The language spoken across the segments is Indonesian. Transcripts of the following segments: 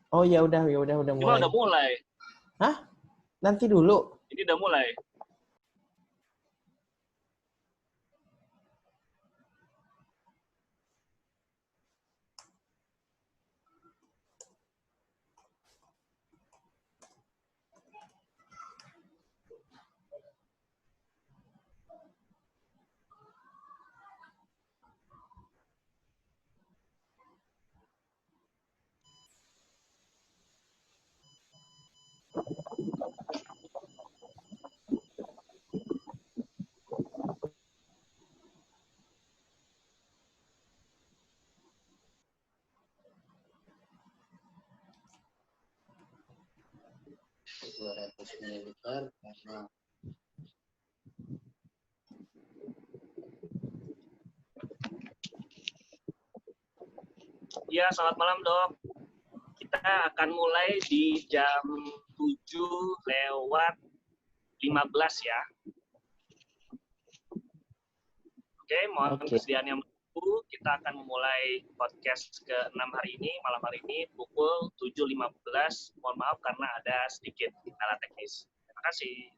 Oh ya udah Cuma mulai. udah mulai. Hah? Nanti dulu. Ini udah mulai. Ya, selamat malam dok. Kita akan mulai di jam 7:15 ya. Oke, mohon kesediaan yang menunggu. Kita akan memulai podcast ke-6 hari ini, malam hari ini, pukul 7:15. Mohon maaf karena ada sedikit kendala teknis. Terima kasih.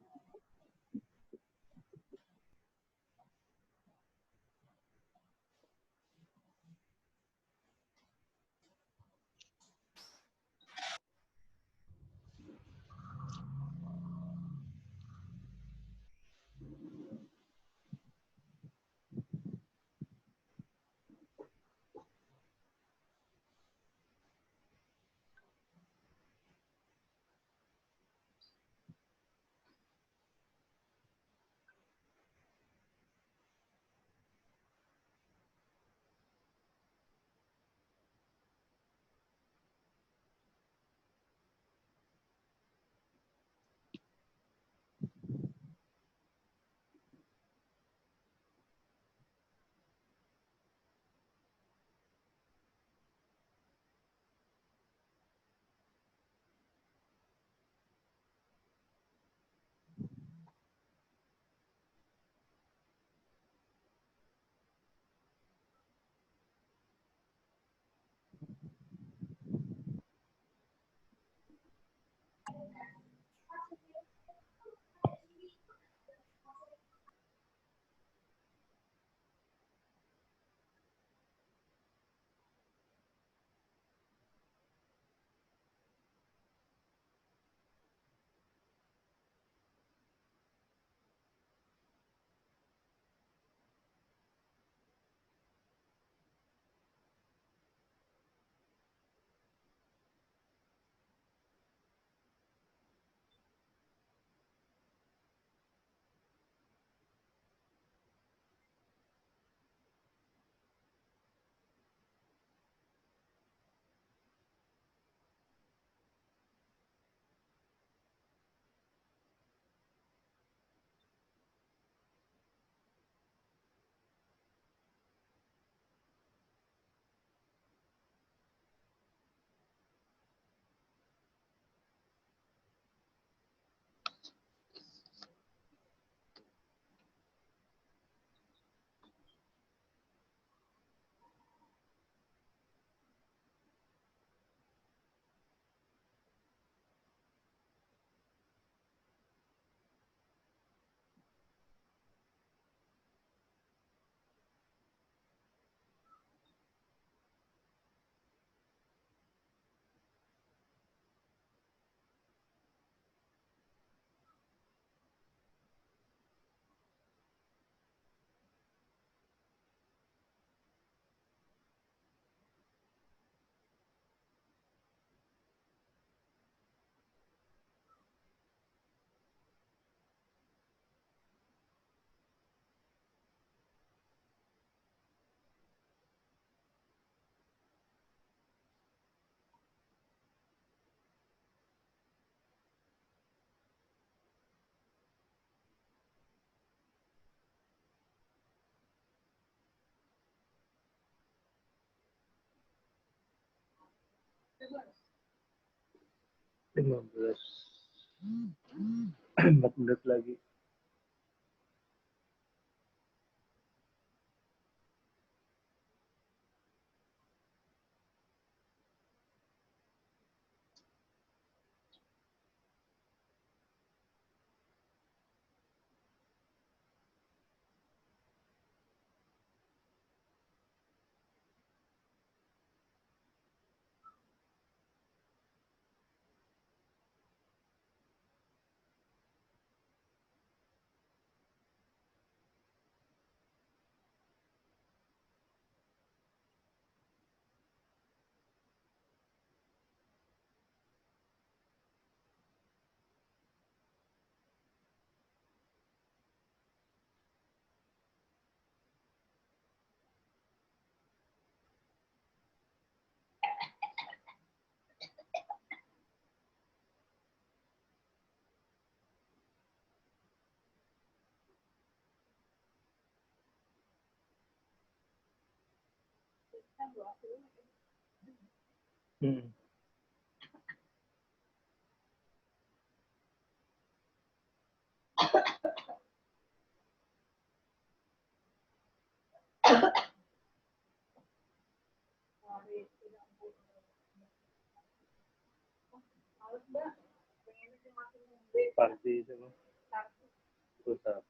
Empat menit lagi. Hmm. Parti itu mah. Pusat.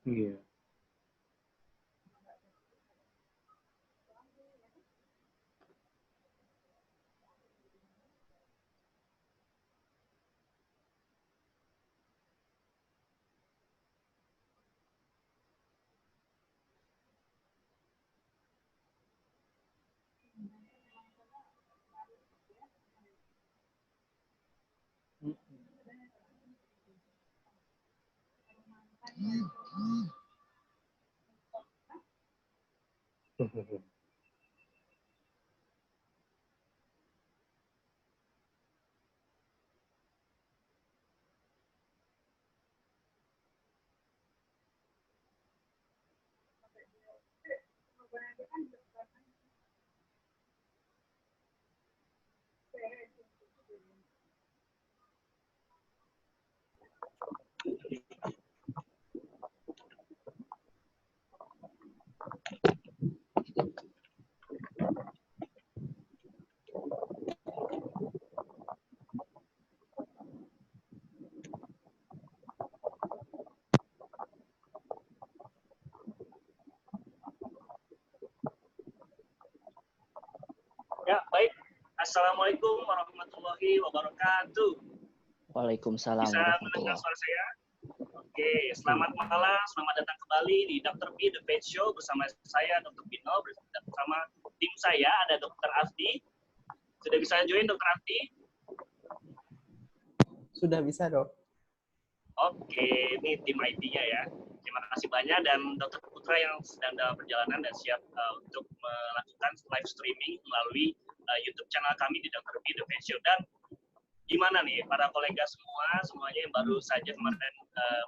Iya. Ya, baik. Assalamualaikum warahmatullahi wabarakatuh. Waalaikumsalam Bisa mendengar warahmatullahi. suara saya? Oke, selamat malam, selamat datang kembali di Dr. P The Pet Show bersama saya Dr. Pino, bersama tim saya ada Dr. Afdi. Sudah bisa join Dr. Afdi? Sudah bisa, Dok. Oke, ini tim IT-nya ya. Terima kasih banyak dan Dr. Putra yang sedang dalam perjalanan dan siap untuk melakukan live streaming melalui YouTube channel kami di Dr. P The Pet Show. Dan gimana nih para kolega semuanya yang baru saja kemarin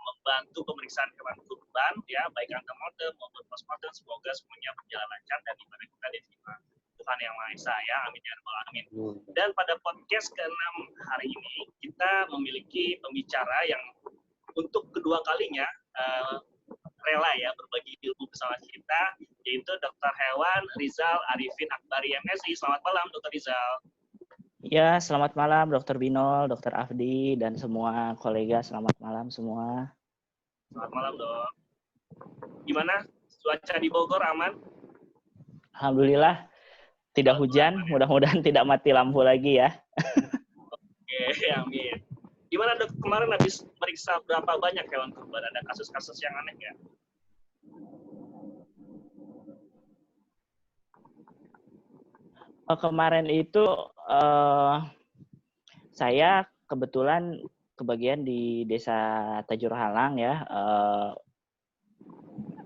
membantu pemeriksaan hewan kurban ya, baik antemortem maupun postmortem, semoga semuanya berjalan lancar dan ibadah kita diterima Tuhan yang Maha Esa ya, amin ya rabbal alamin. Dan pada podcast ke-6 hari ini kita memiliki pembicara yang untuk kedua kalinya rela ya berbagi ilmu bersama kita, yaitu Dr. Hewan Rizal Arifin Akbari MSI. Selamat malam Dr. Rizal. Ya, selamat malam Dr. Binol, Dr. Afdi, dan semua kolega. Selamat malam semua. Selamat malam, Dok. Gimana? Cuaca di Bogor aman? Alhamdulillah, tidak hujan. Mudah-mudahan tidak mati lampu lagi ya. Oke, amin. Gimana, Dok? Kemarin habis meriksa berapa banyak hewan kurban? Ada kasus-kasus yang aneh nggak? Kemarin itu saya kebetulan kebagian di Desa Tajur Halang ya.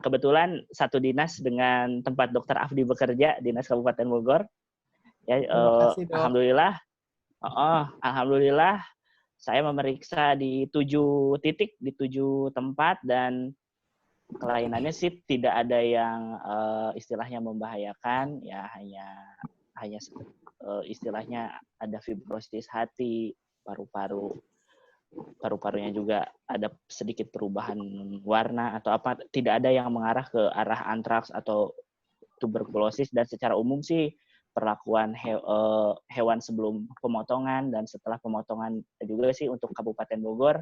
Kebetulan satu dinas dengan tempat Dokter Afdi bekerja, Dinas Kabupaten Bogor. Ya, Terima kasih, Dok. alhamdulillah saya memeriksa di 7 titik, di 7 tempat, dan kelainannya sih tidak ada yang istilahnya membahayakan, ya hanya istilahnya ada fibrosis hati, paru-parunya juga ada sedikit perubahan warna atau apa, tidak ada yang mengarah ke arah antraks atau tuberkulosis. Dan secara umum sih perlakuan hewan sebelum pemotongan dan setelah pemotongan juga sih untuk Kabupaten Bogor,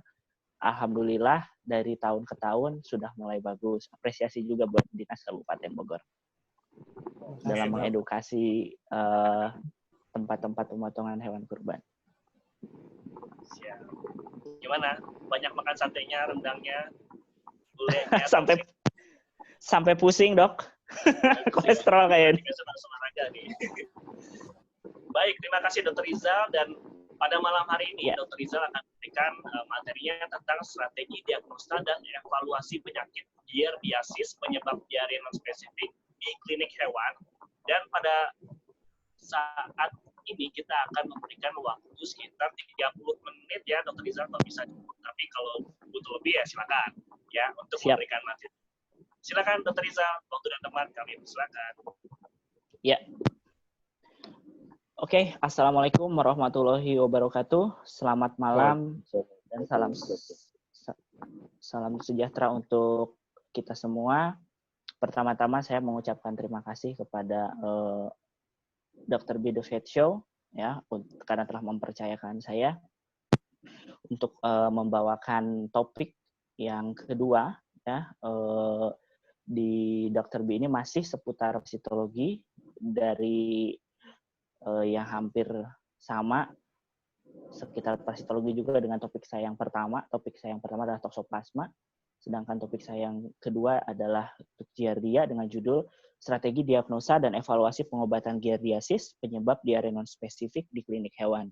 alhamdulillah dari tahun ke tahun sudah mulai bagus. Apresiasi juga buat Dinas Kabupaten Bogor dalam mengedukasi tempat-tempat pemotongan hewan kurban. Siap. Gimana? Banyak makan satenya, rendangnya, gulenya, sampai pusing, Dok. Kolesterol kayaknya. Olahraga nih. Baik, terima kasih Dr. Rizal, dan pada malam hari ini Dr. Rizal akan memberikan materinya tentang strategi diagnosa dan evaluasi penyakit giardiasis penyebab diare non-spesifik di klinik hewan. Dan pada saat ini kita akan memberikan waktu sekitar 30 menit ya Dr. Rizal, kalau bisa cukup, tapi kalau butuh lebih ya silakan ya untuk memberikan materi. Silakan Dr. Rizal, waktu dan tempat kami silakan. Ya. Oke, Assalamualaikum warahmatullahi wabarakatuh. Selamat malam dan salam sejahtera untuk kita semua. Pertama-tama saya mengucapkan terima kasih kepada Dr. B The Vet Show ya karena telah mempercayakan saya untuk membawakan topik yang kedua ya. Di Dr. B ini masih seputar psikologi dari yang hampir sama sekitar psikologi juga dengan topik saya yang pertama. Topik saya yang pertama adalah toksoplasma, sedangkan topik saya yang kedua adalah giardia dengan judul Strategi Diagnosa dan Evaluasi Pengobatan Giardiasis Penyebab Diare Non-Spesifik di Klinik Hewan.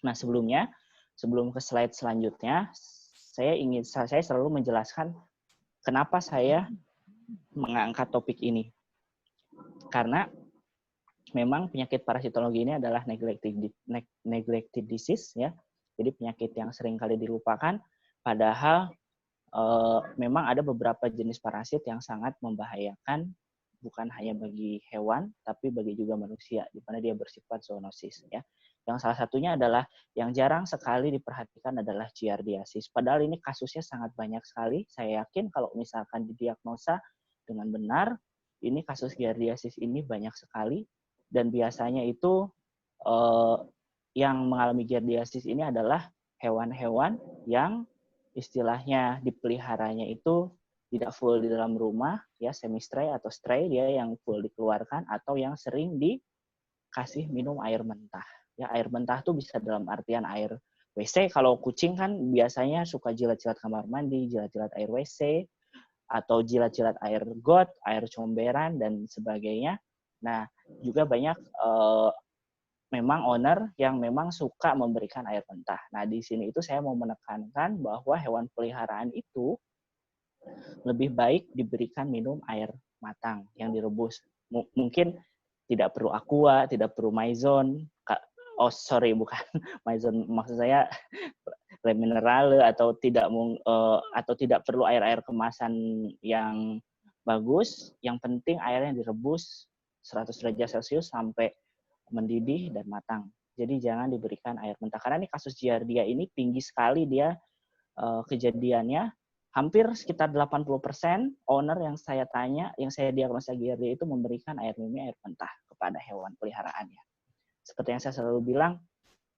Nah, sebelum ke slide selanjutnya, saya selalu menjelaskan kenapa saya mengangkat topik ini. Karena memang penyakit parasitologi ini adalah neglected disease ya. Jadi penyakit yang sering kali dilupakan, padahal memang ada beberapa jenis parasit yang sangat membahayakan bukan hanya bagi hewan tapi bagi juga manusia, di mana dia bersifat zoonosis ya. Yang salah satunya adalah yang jarang sekali diperhatikan adalah giardiasis. Padahal ini kasusnya sangat banyak sekali. Saya yakin kalau misalkan didiagnosa dengan benar, ini kasus giardiasis ini banyak sekali. Dan biasanya itu yang mengalami giardiasis ini adalah hewan-hewan yang istilahnya dipeliharanya itu tidak full di dalam rumah, ya semi stray atau stray, dia yang full dikeluarkan atau yang sering dikasih minum air mentah. Ya air mentah tuh bisa dalam artian air WC. Kalau kucing kan biasanya suka jilat-jilat kamar mandi, jilat-jilat air WC, atau jilat-jilat air got, air comberan dan sebagainya. Nah, juga banyak memang owner yang memang suka memberikan air mentah. Nah, di sini itu saya mau menekankan bahwa hewan peliharaan itu lebih baik diberikan minum air matang yang direbus. Mungkin tidak perlu aqua, tidak perlu maison. Oh, sorry, bukan maison. Maksud saya mineral atau tidak perlu air-air kemasan yang bagus. Yang penting airnya direbus 100 derajat Celcius sampai mendidih dan matang. Jadi jangan diberikan air mentah. Karena ini kasus giardia ini tinggi sekali dia kejadiannya. Hampir sekitar 80% owner yang saya tanya, yang saya diagnosa giardia itu memberikan air mentah kepada hewan peliharaannya. Seperti yang saya selalu bilang,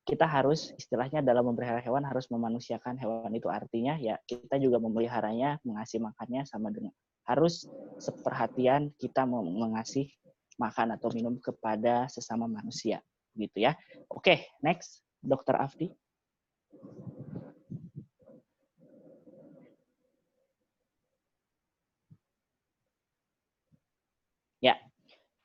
kita harus istilahnya dalam memelihara hewan harus memanusiakan hewan itu. Artinya ya kita juga memeliharanya, mengasih makannya sama dengan harus seperhatian kita mengasih makan atau minum kepada sesama manusia, gitu ya. Oke, next, Dr. Afdi. Ya,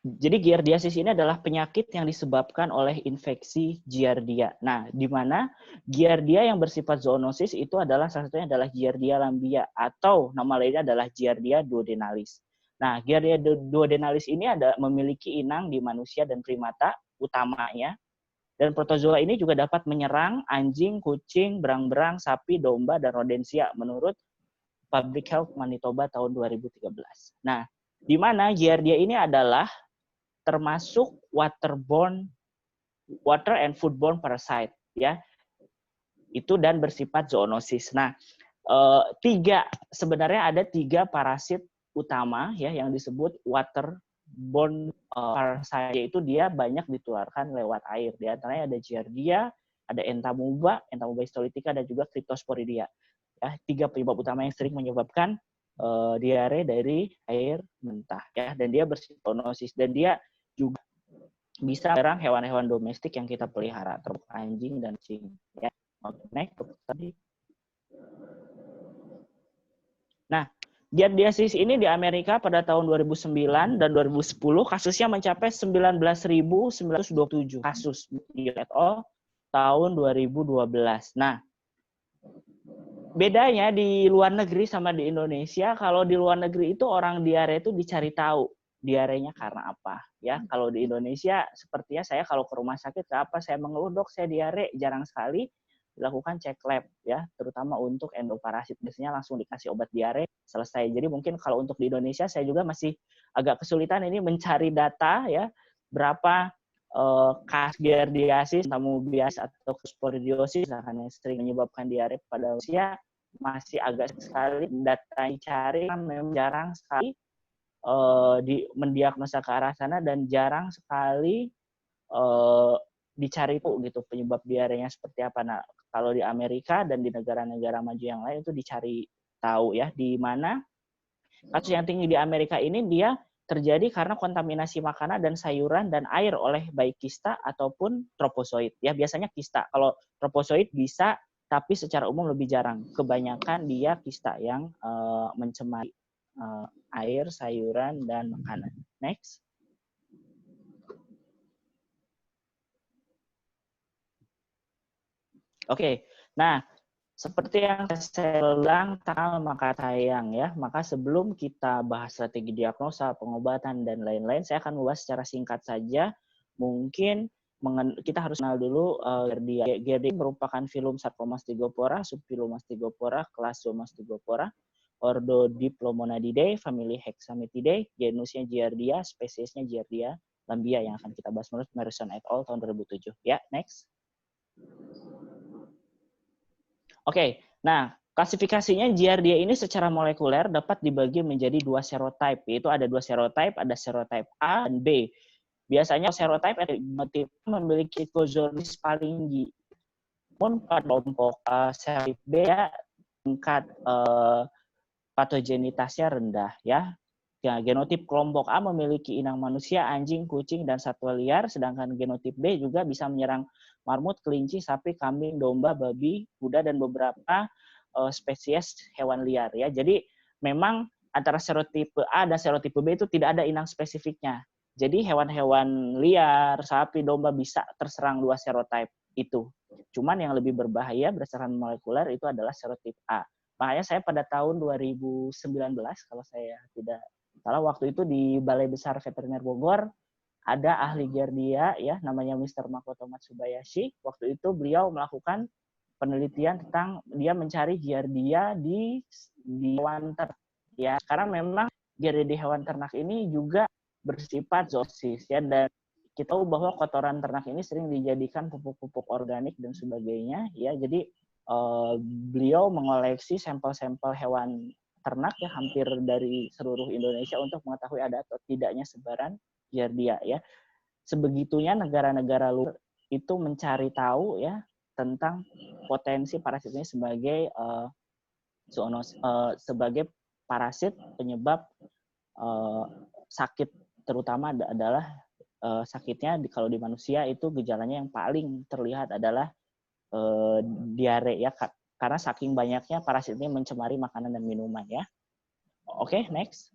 Jadi giardiasis ini adalah penyakit yang disebabkan oleh infeksi giardia. Nah, di mana giardia yang bersifat zoonosis itu adalah salah satunya adalah giardia lambia atau nama lainnya adalah giardia duodenalis. Nah, giardia duodenalis ini memiliki inang di manusia dan primata utamanya. Dan protozoa ini juga dapat menyerang anjing, kucing, berang-berang, sapi, domba, dan rodensia menurut Public Health Manitoba tahun 2013. Nah, di mana giardia ini adalah termasuk water and foodborne parasite, ya, itu dan bersifat zoonosis. Nah, sebenarnya ada 3 parasit utama ya yang disebut waterborne parasite, yaitu dia banyak ditularkan lewat air. Di antaranya ada giardia, ada entamoeba histolytica, dan juga cryptosporidia. Ya, 3 penyebab utama yang sering menyebabkan diare dari air mentah, ya, dan dia bersifat zoonosis, dan dia juga bisa menyerang hewan-hewan domestik yang kita pelihara, termasuk anjing dan kucing. Ya. Next, tadi. Nah, giardiasis ini di Amerika pada tahun 2009 dan 2010 kasusnya mencapai 19.927 kasus di WHO tahun 2012. Nah, bedanya di luar negeri sama di Indonesia, kalau di luar negeri itu orang diare itu dicari tahu diarenya karena apa, ya. Kalau di Indonesia sepertinya saya kalau ke rumah sakit apa saya mengeluh, dok saya diare, jarang sekali dilakukan cek lab, ya, terutama untuk endoparasit, biasanya langsung dikasih obat diare selesai. Jadi mungkin kalau untuk di Indonesia saya juga masih agak kesulitan ini mencari data, ya, berapa kasus giardiasis, tamobiasis atau sporidiosis yang sering menyebabkan diare pada usia, masih agak sekali data yang dicari, kan memang jarang sekali mendiagnosa ke arah sana, dan jarang sekali dicari tuh gitu penyebab diarenya seperti apa. Nah, kalau di Amerika dan di negara-negara maju yang lain itu dicari tahu, ya, di mana kasus yang tinggi di Amerika ini dia terjadi karena kontaminasi makanan dan sayuran dan air oleh baik kista ataupun tropozoid. Ya, biasanya kista. Kalau tropozoid bisa, tapi secara umum lebih jarang. Kebanyakan dia kista yang mencemari air, sayuran, dan makanan. Next. Oke, nah seperti yang saya bilang, tak maka tayang, ya. Maka sebelum kita bahas strategi diagnosa, pengobatan, dan lain-lain, saya akan membahas secara singkat saja. Mungkin kita harus kenal dulu Giardia. Giardia merupakan filum Sarcomastigopora, subfilum Mastigopora, kelas Zoomastigopora, ordo Diplomonidae, famili Hexametidae, genusnya Giardia, spesiesnya Giardia lambia yang akan kita bahas menurut Morrison et al. Tahun 2007. Ya, next. Oke, nah klasifikasinya Giardia ini secara molekuler dapat dibagi menjadi 2 serotype, yaitu ada 2 serotype, ada serotype A dan B. Biasanya serotype genotype memiliki kozoonis paling tinggi. Namun pada kelompok serotype B, ya, tingkat patogenitasnya rendah, ya. Ya, genotip kelompok A memiliki inang manusia, anjing, kucing, dan satwa liar, sedangkan genotip B juga bisa menyerang marmut, kelinci, sapi, kambing, domba, babi, kuda, dan beberapa spesies hewan liar, ya. Jadi memang antara serotipe A dan serotipe B itu tidak ada inang spesifiknya. Jadi hewan-hewan liar, sapi, domba bisa terserang 2 serotype itu. Cuman yang lebih berbahaya berdasarkan molekuler itu adalah serotipe A. Makanya saya pada tahun 2019 kalau saya tidak salah, waktu itu di Balai Besar Veteriner Bogor ada ahli Giardia, ya, namanya Mr. Makoto Matsubayashi. Waktu itu beliau melakukan penelitian tentang dia mencari Giardia di hewan ternak, ya, karena memang Giardia di hewan ternak ini juga bersifat zoonosis, ya, dan kita tahu bahwa kotoran ternak ini sering dijadikan pupuk-pupuk organik dan sebagainya, ya. Jadi beliau mengoleksi sampel-sampel hewan ternak, ya, hampir dari seluruh Indonesia untuk mengetahui ada atau tidaknya sebaran Giardia, ya. Sebegitunya negara-negara luar itu mencari tahu, ya, tentang potensi parasit ini sebagai sebagai parasit penyebab sakit, terutama adalah sakitnya kalau di manusia itu gejalanya yang paling terlihat adalah diare, ya, karena saking banyaknya parasit ini mencemari makanan dan minuman, ya. Oke, next.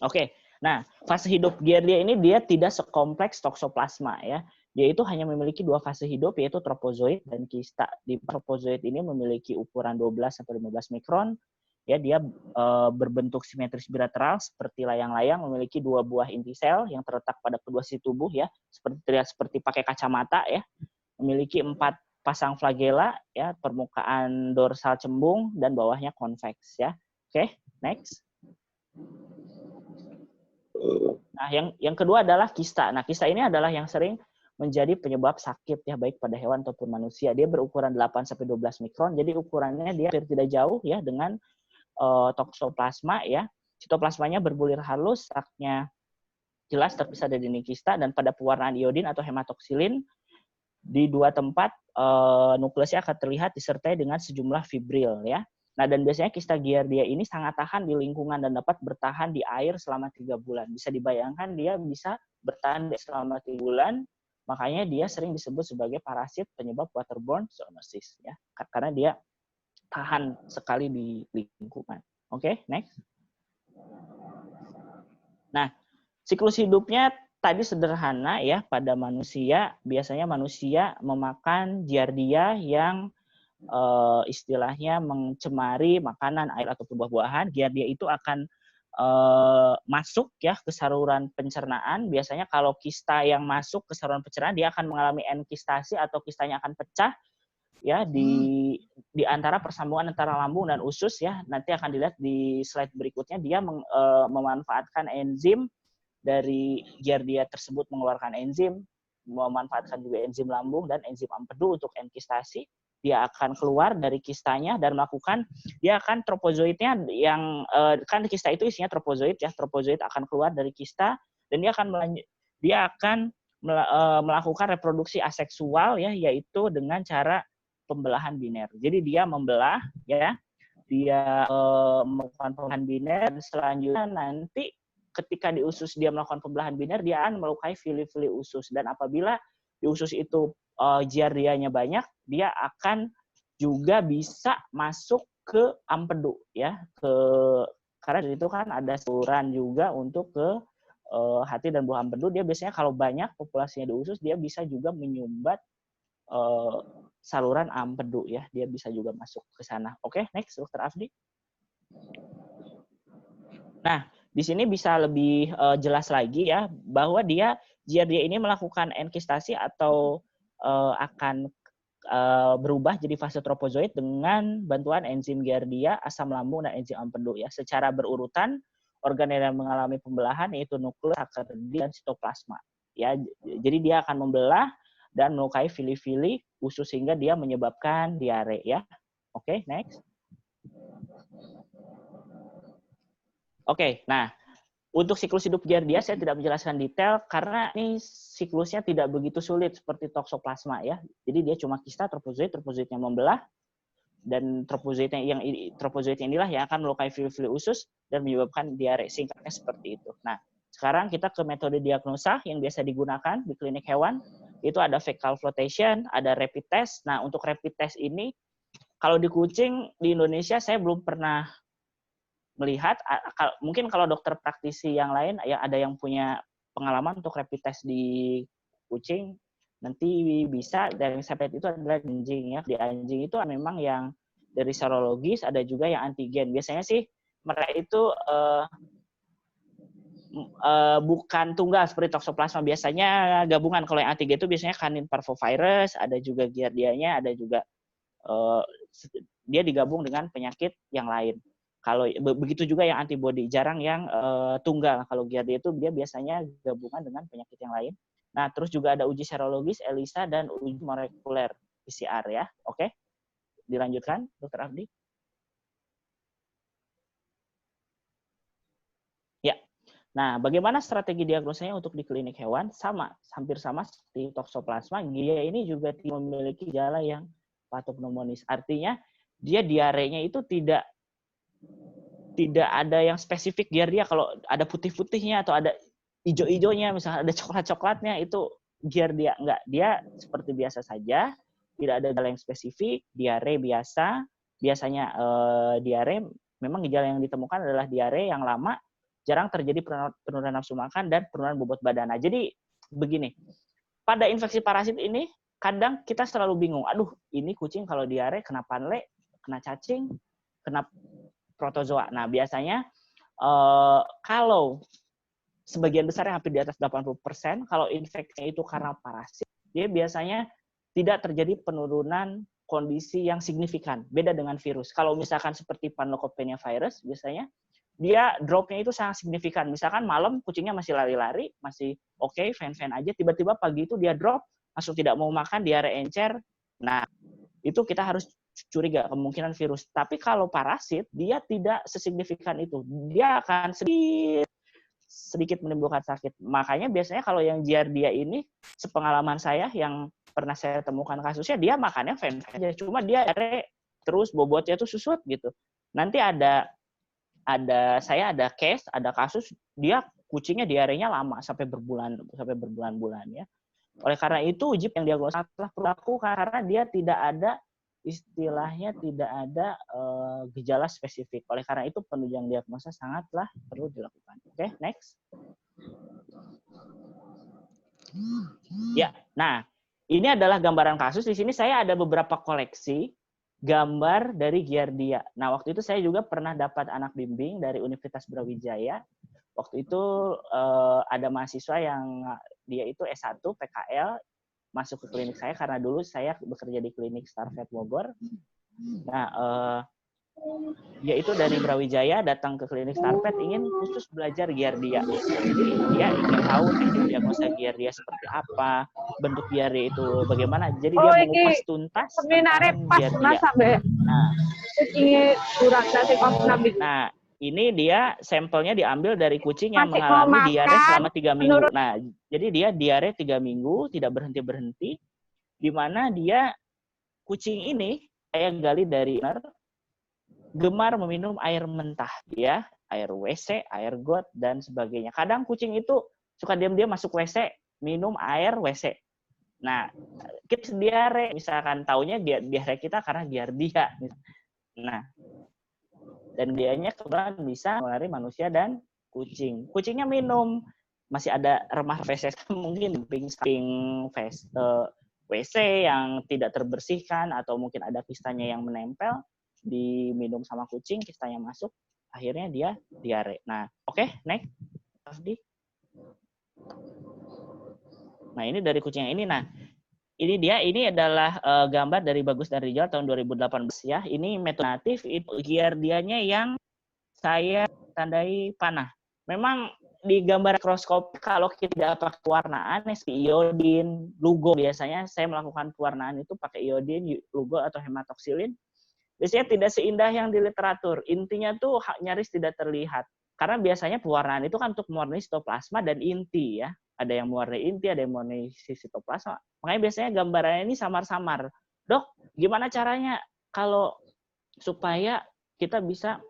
Oke. Nah, fase hidup Giardia ini dia tidak sekompleks toksoplasma ya. Dia itu hanya memiliki 2 fase hidup yaitu tropozoid dan kista. Di tropozoid ini memiliki ukuran 12 sampai 15 mikron. Ya, dia berbentuk simetris bilateral seperti layang-layang, memiliki 2 buah inti sel yang terletak pada kedua sisi tubuh ya, seperti pakai kacamata ya. Memiliki 4 pasang flagela ya, permukaan dorsal cembung dan bawahnya konveks ya. Oke, next. Nah, yang kedua adalah kista. Nah, kista ini adalah yang sering menjadi penyebab sakit ya, baik pada hewan ataupun manusia. Dia berukuran 8 sampai 12 mikron. Jadi ukurannya dia tidak jauh ya dengan toksoplasma ya. Sitoplasmanya berbulir halus, letaknya jelas terpisah dari dinding kista dan pada pewarnaan iodin atau hematoksilin di 2 tempat nukleusnya akan terlihat disertai dengan sejumlah fibril ya. Nah, dan biasanya kista Giardia ini sangat tahan di lingkungan dan dapat bertahan di air selama 3 bulan. Bisa dibayangkan dia bisa bertahan selama 3 bulan, makanya dia sering disebut sebagai parasit penyebab waterborne zoonosis ya. Karena dia tahan sekali di lingkungan. Oke, next. Nah, siklus hidupnya tadi sederhana ya, pada manusia biasanya manusia memakan Giardia yang istilahnya mencemari makanan, air ataupun buah-buahan. Giardia itu akan masuk ya ke saluran pencernaan. Biasanya kalau kista yang masuk ke saluran pencernaan dia akan mengalami enkistasi atau kistanya akan pecah ya di antara persambungan antara lambung dan usus ya. Nanti akan dilihat di slide berikutnya dia memanfaatkan enzim dari Giardia tersebut mengeluarkan enzim, memanfaatkan juga enzim lambung dan enzim empedu untuk enkistasi. Dia akan keluar dari kistanya dan melakukan, dia akan tropozoidnya yang kan kista itu isinya tropozoid ya, tropozoid akan keluar dari kista dan dia akan melakukan reproduksi aseksual ya, yaitu dengan cara pembelahan biner. Jadi dia membelah ya, dia melakukan pembelahan biner dan selanjutnya nanti ketika di usus dia melakukan pembelahan biner dia akan melukai fili-fili usus dan apabila di usus itu Giardianya banyak, dia akan juga bisa masuk ke empedu ya, karena itu kan ada saluran juga untuk ke hati dan buah empedu. Dia biasanya kalau banyak populasinya di usus, dia bisa juga menyumbat saluran empedu ya, dia bisa juga masuk ke sana. Oke, next, Dr. Afdi. Nah, di sini bisa lebih jelas lagi ya bahwa Giardia ini melakukan enkistasi atau akan berubah jadi fase tropozoid dengan bantuan enzim Giardia, asam lambung dan enzim empedu ya. Secara berurutan organ yang mengalami pembelahan yaitu nukleus, sakardi dan sitoplasma. Ya, jadi dia akan membelah dan melukai fili-fili usus sehingga dia menyebabkan diare ya. Oke, next. Oke, nah untuk siklus hidup Giardia saya tidak menjelaskan detail karena ini siklusnya tidak begitu sulit seperti toksoplasma ya. Jadi dia cuma kista tropozoidnya membelah dan tropozoidnya inilah yang akan melukai fili-fili usus dan menyebabkan diare, singkatnya seperti itu. Nah, sekarang kita ke metode diagnosa yang biasa digunakan di klinik hewan. Itu ada fecal flotation, ada rapid test. Nah, untuk rapid test ini kalau di kucing di Indonesia saya belum pernah melihat, mungkin kalau dokter praktisi yang lain ya ada yang punya pengalaman untuk rapid test di kucing nanti bisa. Dan yang saya lihat itu adalah anjing ya. Di anjing itu memang yang dari serologis, ada juga yang antigen. Biasanya sih mereka itu bukan tunggal seperti toksoplasma, biasanya gabungan. Kalau yang antigen itu biasanya canin parvovirus, ada juga Giardianya, ada juga dia digabung dengan penyakit yang lain. Kalau begitu juga yang antibody, jarang yang tunggal. Kalau Giardia itu dia biasanya gabungan dengan penyakit yang lain. Nah, terus juga ada uji serologis ELISA dan uji molekuler PCR ya. Oke. Dilanjutkan, Dr. Afdi. Ya. Nah, bagaimana strategi diagnosanya untuk di klinik hewan? Hampir sama seperti toksoplasma. Dia ini juga memiliki gejala yang patognomonis. Artinya dia diarenya itu tidak ada yang spesifik Giardia. Kalau ada putih-putihnya atau ada hijau-hijaunya, misalnya ada coklat-coklatnya, itu Giardia. Enggak, dia seperti biasa saja, tidak ada gejala yang spesifik, diare biasa. Biasanya diare, memang gejala yang ditemukan adalah diare yang lama, jarang terjadi penurunan nafsu makan dan penurunan bobot badan. Nah, jadi begini, pada infeksi parasit ini kadang kita selalu bingung, aduh ini kucing kalau diare kena panle, kena cacing, kena protozoa. Nah, biasanya kalau sebagian besar yang hampir di atas 80%, kalau infeksinya itu karena parasit, dia biasanya tidak terjadi penurunan kondisi yang signifikan. Beda dengan virus. Kalau misalkan seperti Panleukopenia virus, biasanya dia drop-nya itu sangat signifikan. Misalkan malam kucingnya masih lari-lari, masih oke, fine-fine aja. Tiba-tiba pagi itu dia drop, langsung tidak mau makan, diare encer. Nah, itu kita harus curiga kemungkinan virus. Tapi kalau parasit, dia tidak sesignifikan itu. Dia akan sedikit menimbulkan sakit. Makanya biasanya kalau yang Giardia ini, sepengalaman saya yang pernah saya temukan kasusnya, dia makannya fine-fine aja. Cuma dia terus bobotnya tuh susut gitu. Nanti saya ada case, ada kasus, dia kucingnya diarenya lama sampai berbulan-bulan ya. Oleh karena itu, UJIP yang diagnosa telah berlaku karena dia tidak ada istilahnya tidak ada gejala spesifik. Oleh karena itu penunjang diagnosa sangatlah perlu dilakukan. Oke, next. Ya, nah ini adalah gambaran kasus. Di sini saya ada beberapa koleksi gambar dari Giardia. Nah, waktu itu saya juga pernah dapat anak bimbing dari Universitas Brawijaya. Waktu itu ada mahasiswa yang dia itu S1 PKL masuk ke klinik saya karena dulu saya bekerja di klinik Starvet Bogor. Nah, dia itu dari Brawijaya datang ke klinik Starvet ingin khusus belajar Giardia. Jadi dia ingin tahu teknik diagnosa Giardia seperti apa, bentuk Giardia itu bagaimana. Jadi dia mengupas tuntas tentang Giardia. Nah, ini dia sampelnya diambil dari kucing yang mengalami diare selama 3 minggu. Nah, jadi dia diare 3 minggu, tidak berhenti-berhenti, di mana dia, kucing ini, saya gali dari gemar meminum air mentah. Ya, air WC, air got, dan sebagainya. Kadang kucing itu suka diam-diam masuk WC, minum air WC. Nah, kita diare, misalkan taunya diare kita karena Giardia. Nah, dan dianya kebetulan bisa menulari manusia dan kucing. Kucingnya minum, masih ada remah feses mungkin samping WC yang tidak terbersihkan atau mungkin ada kistanya yang menempel, diminum sama kucing, kistanya masuk, akhirnya dia diare. Nah, oke, next. Nah, ini dari kucing yang ini. Nah, ini adalah gambar dari Bagus dan Rijal tahun 2018 ya. Ini metode natif, Giardianya yang saya tandai panah. Memang di gambar mikroskop kalau kita tidak pakai pewarnaan seperti iodin, lugo, biasanya saya melakukan pewarnaan itu pakai iodin, lugo atau hematoksilin. Biasanya tidak seindah yang di literatur. Intinya tuh nyaris tidak terlihat. Karena biasanya pewarnaan itu kan untuk mewarnai sitoplasma dan inti ya. Ada yang mewarnai inti, ada yang mewarnai sitoplasma. Makanya biasanya gambarannya ini samar-samar. Dok, gimana caranya kalau supaya kita bisa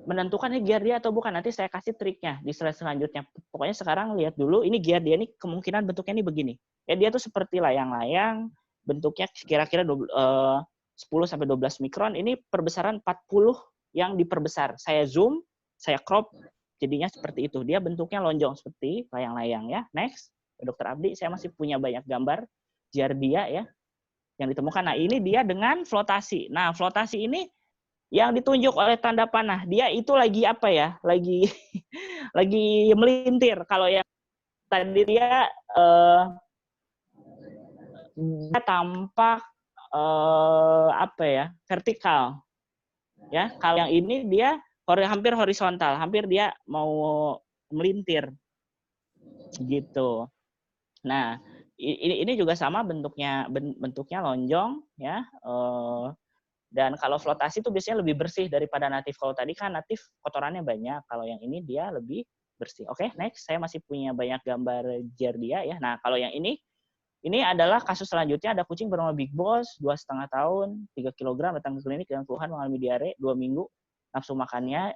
menentukan ini Giardia atau bukan? Nanti saya kasih triknya di slide selanjutnya. Pokoknya sekarang lihat dulu, ini Giardia ini kemungkinan bentuknya ini begini. Ya, dia tuh seperti layang-layang, bentuknya kira-kira 10-12 mikron. Ini perbesaran 40 yang diperbesar. Saya zoom, saya crop, jadinya seperti itu. Dia bentuknya lonjong seperti layang-layang ya. Next, Dokter Abdi, saya masih punya banyak gambar Giardia ya yang ditemukan. Nah, ini dia dengan flotasi. Nah, flotasi ini yang ditunjuk oleh tanda panah. Dia itu lagi apa ya? Lagi lagi melintir. Kalau yang tadi dia tampak apa ya? Vertikal. Ya, kalau yang ini dia hampir horizontal, hampir dia mau melintir gitu. Nah, ini juga sama bentuknya lonjong ya. Dan kalau flotasi itu biasanya lebih bersih daripada natif. Kalau tadi kan natif kotorannya banyak, kalau yang ini dia lebih bersih. Oke, next, saya masih punya banyak gambar Giardia ya. Nah, kalau yang ini adalah kasus selanjutnya, ada kucing bernama Big Boss, 2,5 tahun, 3 kg, datang ke klinik dengan keluhan mengalami diare 2 minggu, nafsu makannya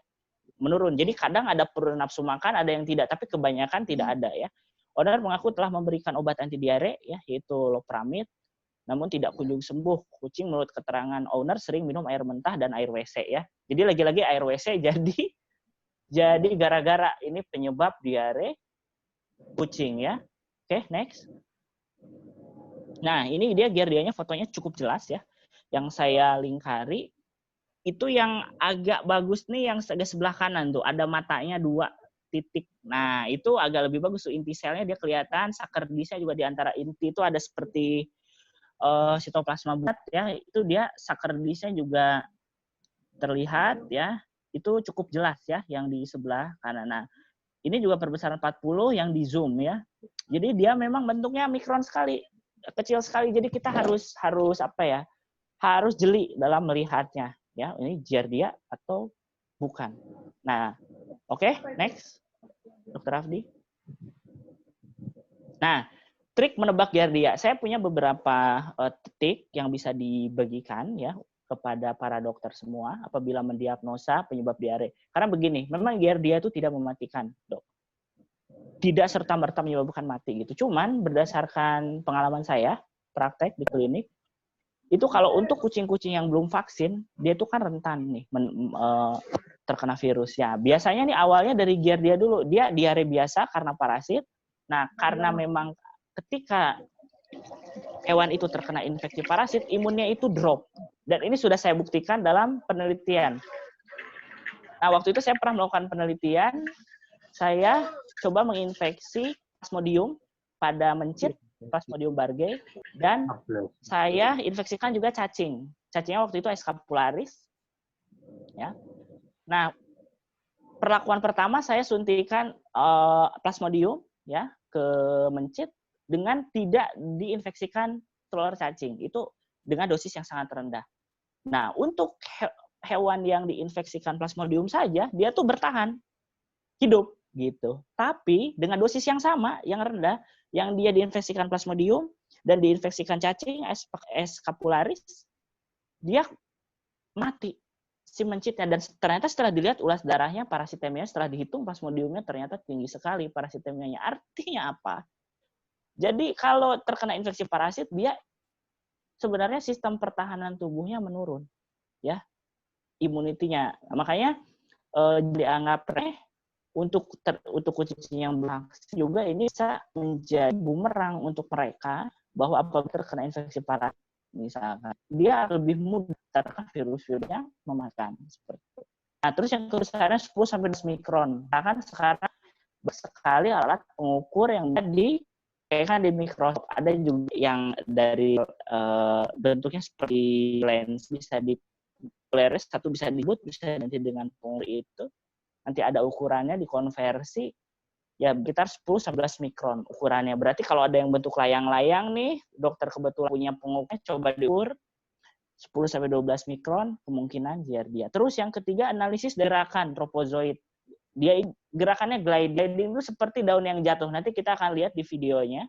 menurun. Jadi kadang ada penurunan nafsu makan, ada yang tidak, tapi kebanyakan tidak ada ya. Owner mengaku telah memberikan obat anti diare ya, yaitu Loperamide, namun tidak kunjung sembuh. Kucing menurut keterangan owner sering minum air mentah dan air WC ya. Jadi lagi-lagi air WC jadi Jadi gara-gara ini penyebab diare kucing ya. Oke, next. Nah, ini dia Giardianya, fotonya cukup jelas ya. Yang saya lingkari itu yang agak bagus nih yang agak sebelah kanan tuh, ada matanya 2 titik. Nah, itu agak lebih bagus tuh, inti selnya dia kelihatan, sakerdisnya juga di antara inti itu ada seperti sitoplasma bulat ya. Itu dia sakerdisnya juga terlihat ya. Itu cukup jelas ya yang di sebelah kanan. Nah, ini juga perbesaran 40 yang di zoom ya. Jadi dia memang bentuknya mikron sekali, kecil sekali. Jadi kita harus apa ya? Harus jeli dalam melihatnya ya. Ini Giardia atau bukan. Nah, oke, next. Dr. Afdi. Nah, trik menebak Giardia. Saya punya beberapa trik yang bisa dibagikan ya kepada para dokter semua apabila mendiagnosa penyebab diare. Karena begini, memang Giardia itu tidak mematikan, Dok. Tidak serta-merta menyebabkan mati gitu. Cuman berdasarkan pengalaman saya praktek di klinik, itu kalau untuk kucing-kucing yang belum vaksin, dia itu kan rentan nih terkena virus. Ya, biasanya nih awalnya dari Giardia dulu. Dia diare biasa karena parasit. Nah, karena memang ketika hewan itu terkena infeksi parasit, imunnya itu drop. Dan ini sudah saya buktikan dalam penelitian. Nah, waktu itu saya pernah melakukan penelitian, saya coba menginfeksi Plasmodium pada mencit, Plasmodium bargei, dan saya infeksikan juga cacing. Cacingnya waktu itu Scapularis. Ya. Nah, perlakuan pertama saya suntikan Plasmodium ya ke mencit dengan tidak diinfeksikan telur cacing. Itu dengan dosis yang sangat rendah. Nah, untuk hewan yang diinfeksikan Plasmodium saja, dia tuh bertahan hidup gitu. Tapi dengan dosis yang sama, yang rendah, yang dia diinfeksikan Plasmodium dan diinfeksikan cacing Scapularis, dia mati si mencitnya. Dan ternyata setelah dilihat ulas darahnya, parasitemia setelah dihitung Plasmodiumnya ternyata tinggi sekali parasitemianya. Artinya apa? Jadi kalau terkena infeksi parasit, dia sebenarnya sistem pertahanan tubuhnya menurun, ya, imunitinya. Makanya dianggap untuk kucing yang vaksin juga ini bisa menjadi bumerang untuk mereka, bahwa apabila terkena infeksi parasit misalkan, dia lebih mudah terkena virus-virus yang mematikan seperti itu. Nah, terus yang kerusakannya 10-12 mikron. Bahkan sekarang sekali alat pengukur yang di Microsoft, ada juga yang dari bentuknya seperti lens, bisa di Polaris, satu bisa dibuat, bisa nanti dengan pengukur itu nanti ada ukurannya, dikonversi ya sekitar 10-11 mikron ukurannya. Berarti kalau ada yang bentuk layang-layang nih, dokter kebetulan punya pengukurnya, coba diukur 10-12 mikron, kemungkinan Giardia. Terus yang ketiga, analisis gerakan tropozoid. Dia gerakannya gliding itu seperti daun yang jatuh. Nanti kita akan lihat di videonya.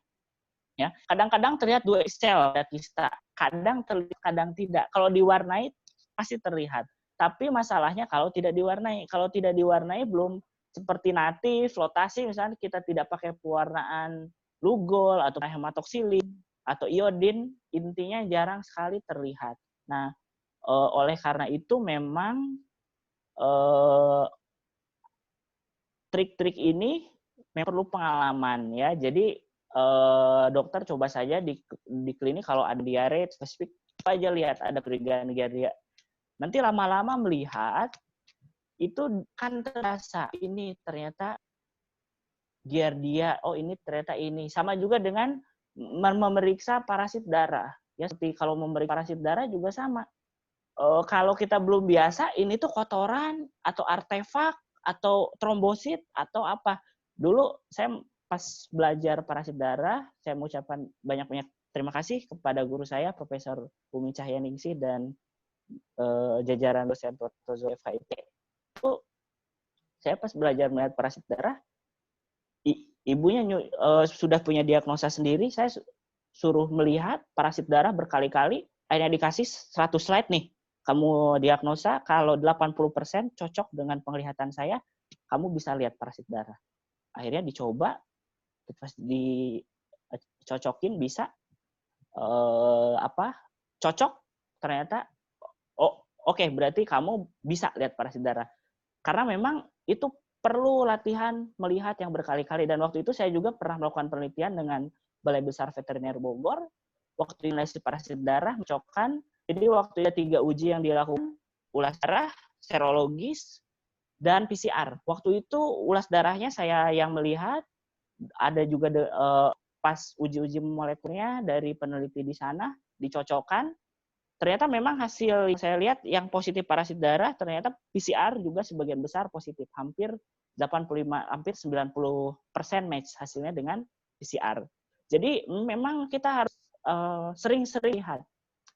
Ya, kadang-kadang terlihat 2 sel kista, kadang terlihat, kadang tidak. Kalau diwarnai pasti terlihat. Tapi masalahnya kalau tidak diwarnai. Kalau tidak diwarnai belum seperti natif, flotasi misalnya kita tidak pakai pewarnaan Lugol atau hematoksilin atau iodin, intinya jarang sekali terlihat. Nah, oleh karena itu memang trik-trik ini memang perlu pengalaman ya. Jadi dokter coba saja di klinik kalau ada diare spesifik aja lihat ada perigan Giardia. Nanti lama-lama melihat itu kan terasa ini ternyata Giardia, oh ini ternyata ini. Sama juga dengan memeriksa parasit darah. Ya seperti kalau memeriksa parasit darah juga sama. Kalau kita belum biasa, ini tuh kotoran atau artefak atau trombosit atau apa. Dulu saya pas belajar parasit darah, saya mengucapkan banyak-banyak terima kasih kepada guru saya, Profesor Bumi Cahyaningsih dan jajaran dosen protozoa FKIP. Itu saya pas belajar melihat parasit darah, ibunya sudah punya diagnosa sendiri, saya suruh melihat parasit darah berkali-kali, akhirnya dikasih 100 slide nih. Kamu diagnosa, kalau 80% cocok dengan penglihatan saya, kamu bisa lihat parasit darah. Akhirnya dicoba, pas dicocokin bisa, cocok, ternyata, oke, berarti kamu bisa lihat parasit darah. Karena memang itu perlu latihan melihat yang berkali-kali. Dan waktu itu saya juga pernah melakukan penelitian dengan Balai Besar Veteriner Bogor. Waktu analisis parasit darah, mencocokkan. Jadi waktu ada 3 uji yang dilakukan, ulas darah, serologis, dan PCR. Waktu itu ulas darahnya saya yang melihat, ada juga pas uji-uji molekulnya dari peneliti di sana, dicocokkan. Ternyata memang hasil yang saya lihat yang positif parasit darah, ternyata PCR juga sebagian besar positif. Hampir 85, hampir 90% match hasilnya dengan PCR. Jadi memang kita harus sering-sering lihat.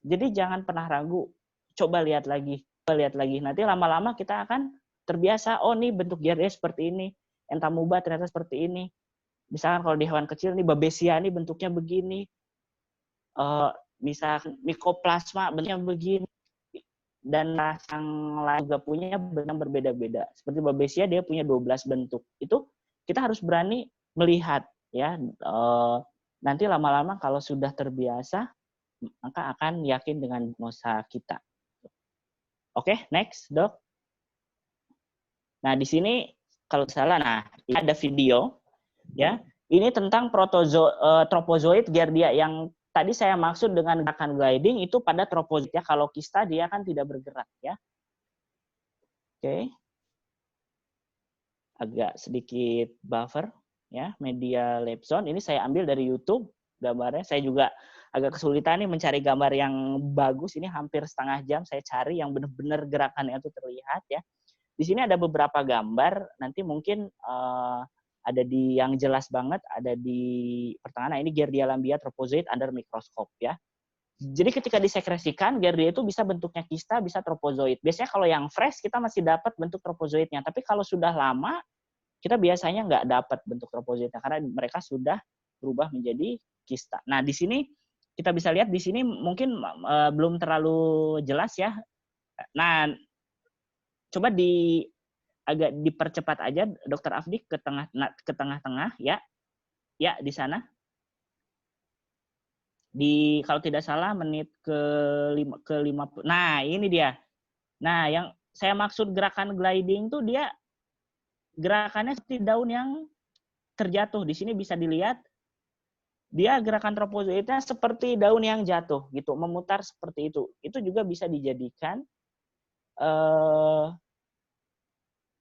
Jadi jangan pernah ragu. Coba lihat lagi. Nanti lama-lama kita akan terbiasa, oh nih bentuk giardia seperti ini. Entamuba ternyata seperti ini. Misalkan kalau di hewan kecil nih Babesia nih bentuknya begini. Misalkan Mycoplasma bentuknya begini. Dan yang lain juga punya bentuk yang berbeda-beda. Seperti Babesia dia punya 12 bentuk. Itu kita harus berani melihat ya. Nanti lama-lama kalau sudah terbiasa maka akan yakin dengan diagnosa kita. Oke, next, Dok. Nah, di sini kalau salah, nah, ini ada video ya. Ini tentang tropozoid giardia yang tadi saya maksud dengan gerakan gliding itu pada tropozoid ya. Kalau kista dia kan tidak bergerak ya. Oke. Agak sedikit buffer ya, media lab zone. Ini saya ambil dari YouTube gambarnya. Saya juga agak kesulitan nih mencari gambar yang bagus. Ini hampir setengah jam saya cari yang benar-benar gerakannya itu terlihat ya. Di sini ada beberapa gambar. Nanti mungkin ada di yang jelas banget, ada di pertengahan. Nah, ini Giardia lambia tropozoid under mikroskop ya. Jadi ketika disekresikan, Giardia itu bisa bentuknya kista, bisa tropozoid. Biasanya kalau yang fresh kita masih dapat bentuk tropozoidnya. Tapi kalau sudah lama, kita biasanya nggak dapat bentuk tropozoidnya karena mereka sudah berubah menjadi kista. Nah, di sini kita bisa lihat di sini mungkin belum terlalu jelas ya. Nah, coba agak dipercepat aja, Dokter Afdi ke tengah-tengah ya. Ya, di sana. Kalau tidak salah menit ke 50. Nah, ini dia. Nah, yang saya maksud gerakan gliding tuh dia gerakannya seperti daun yang terjatuh. Di sini bisa dilihat dia gerakan tropozoidnya seperti daun yang jatuh gitu, memutar seperti itu. Itu juga bisa dijadikan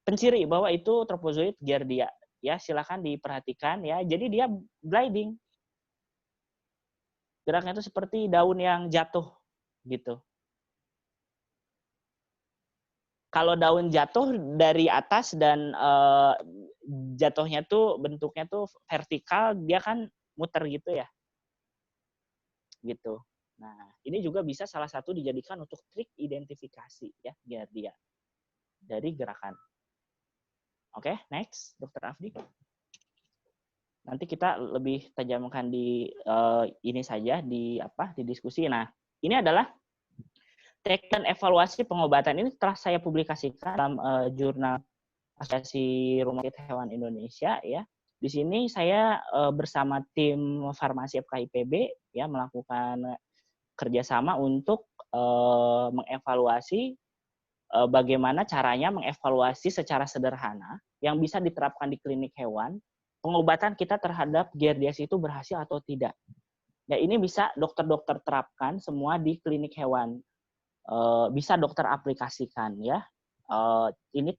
penciri bahwa itu tropozoid giardia. Ya, silakan diperhatikan ya. Jadi dia gliding. Geraknya itu seperti daun yang jatuh gitu. Kalau daun jatuh dari atas dan jatuhnya tuh bentuknya tuh vertikal, dia kan muter gitu ya. Gitu. Nah, ini juga bisa salah satu dijadikan untuk trik identifikasi ya, giardia dari gerakan. Oke, next, Dokter Afdi. Nanti kita lebih tajamkan di ini saja di diskusi. Nah, ini adalah teknik dan evaluasi pengobatan. Ini telah saya publikasikan dalam jurnal Asosiasi Rumah Sakit Hewan Indonesia ya. Di sini saya bersama tim farmasi FKIPB ya melakukan kerjasama untuk mengevaluasi bagaimana caranya mengevaluasi secara sederhana yang bisa diterapkan di klinik hewan pengobatan kita terhadap giardiasis itu berhasil atau tidak. Ya, ini bisa dokter-dokter terapkan semua di klinik hewan. Bisa dokter aplikasikan ya. Ini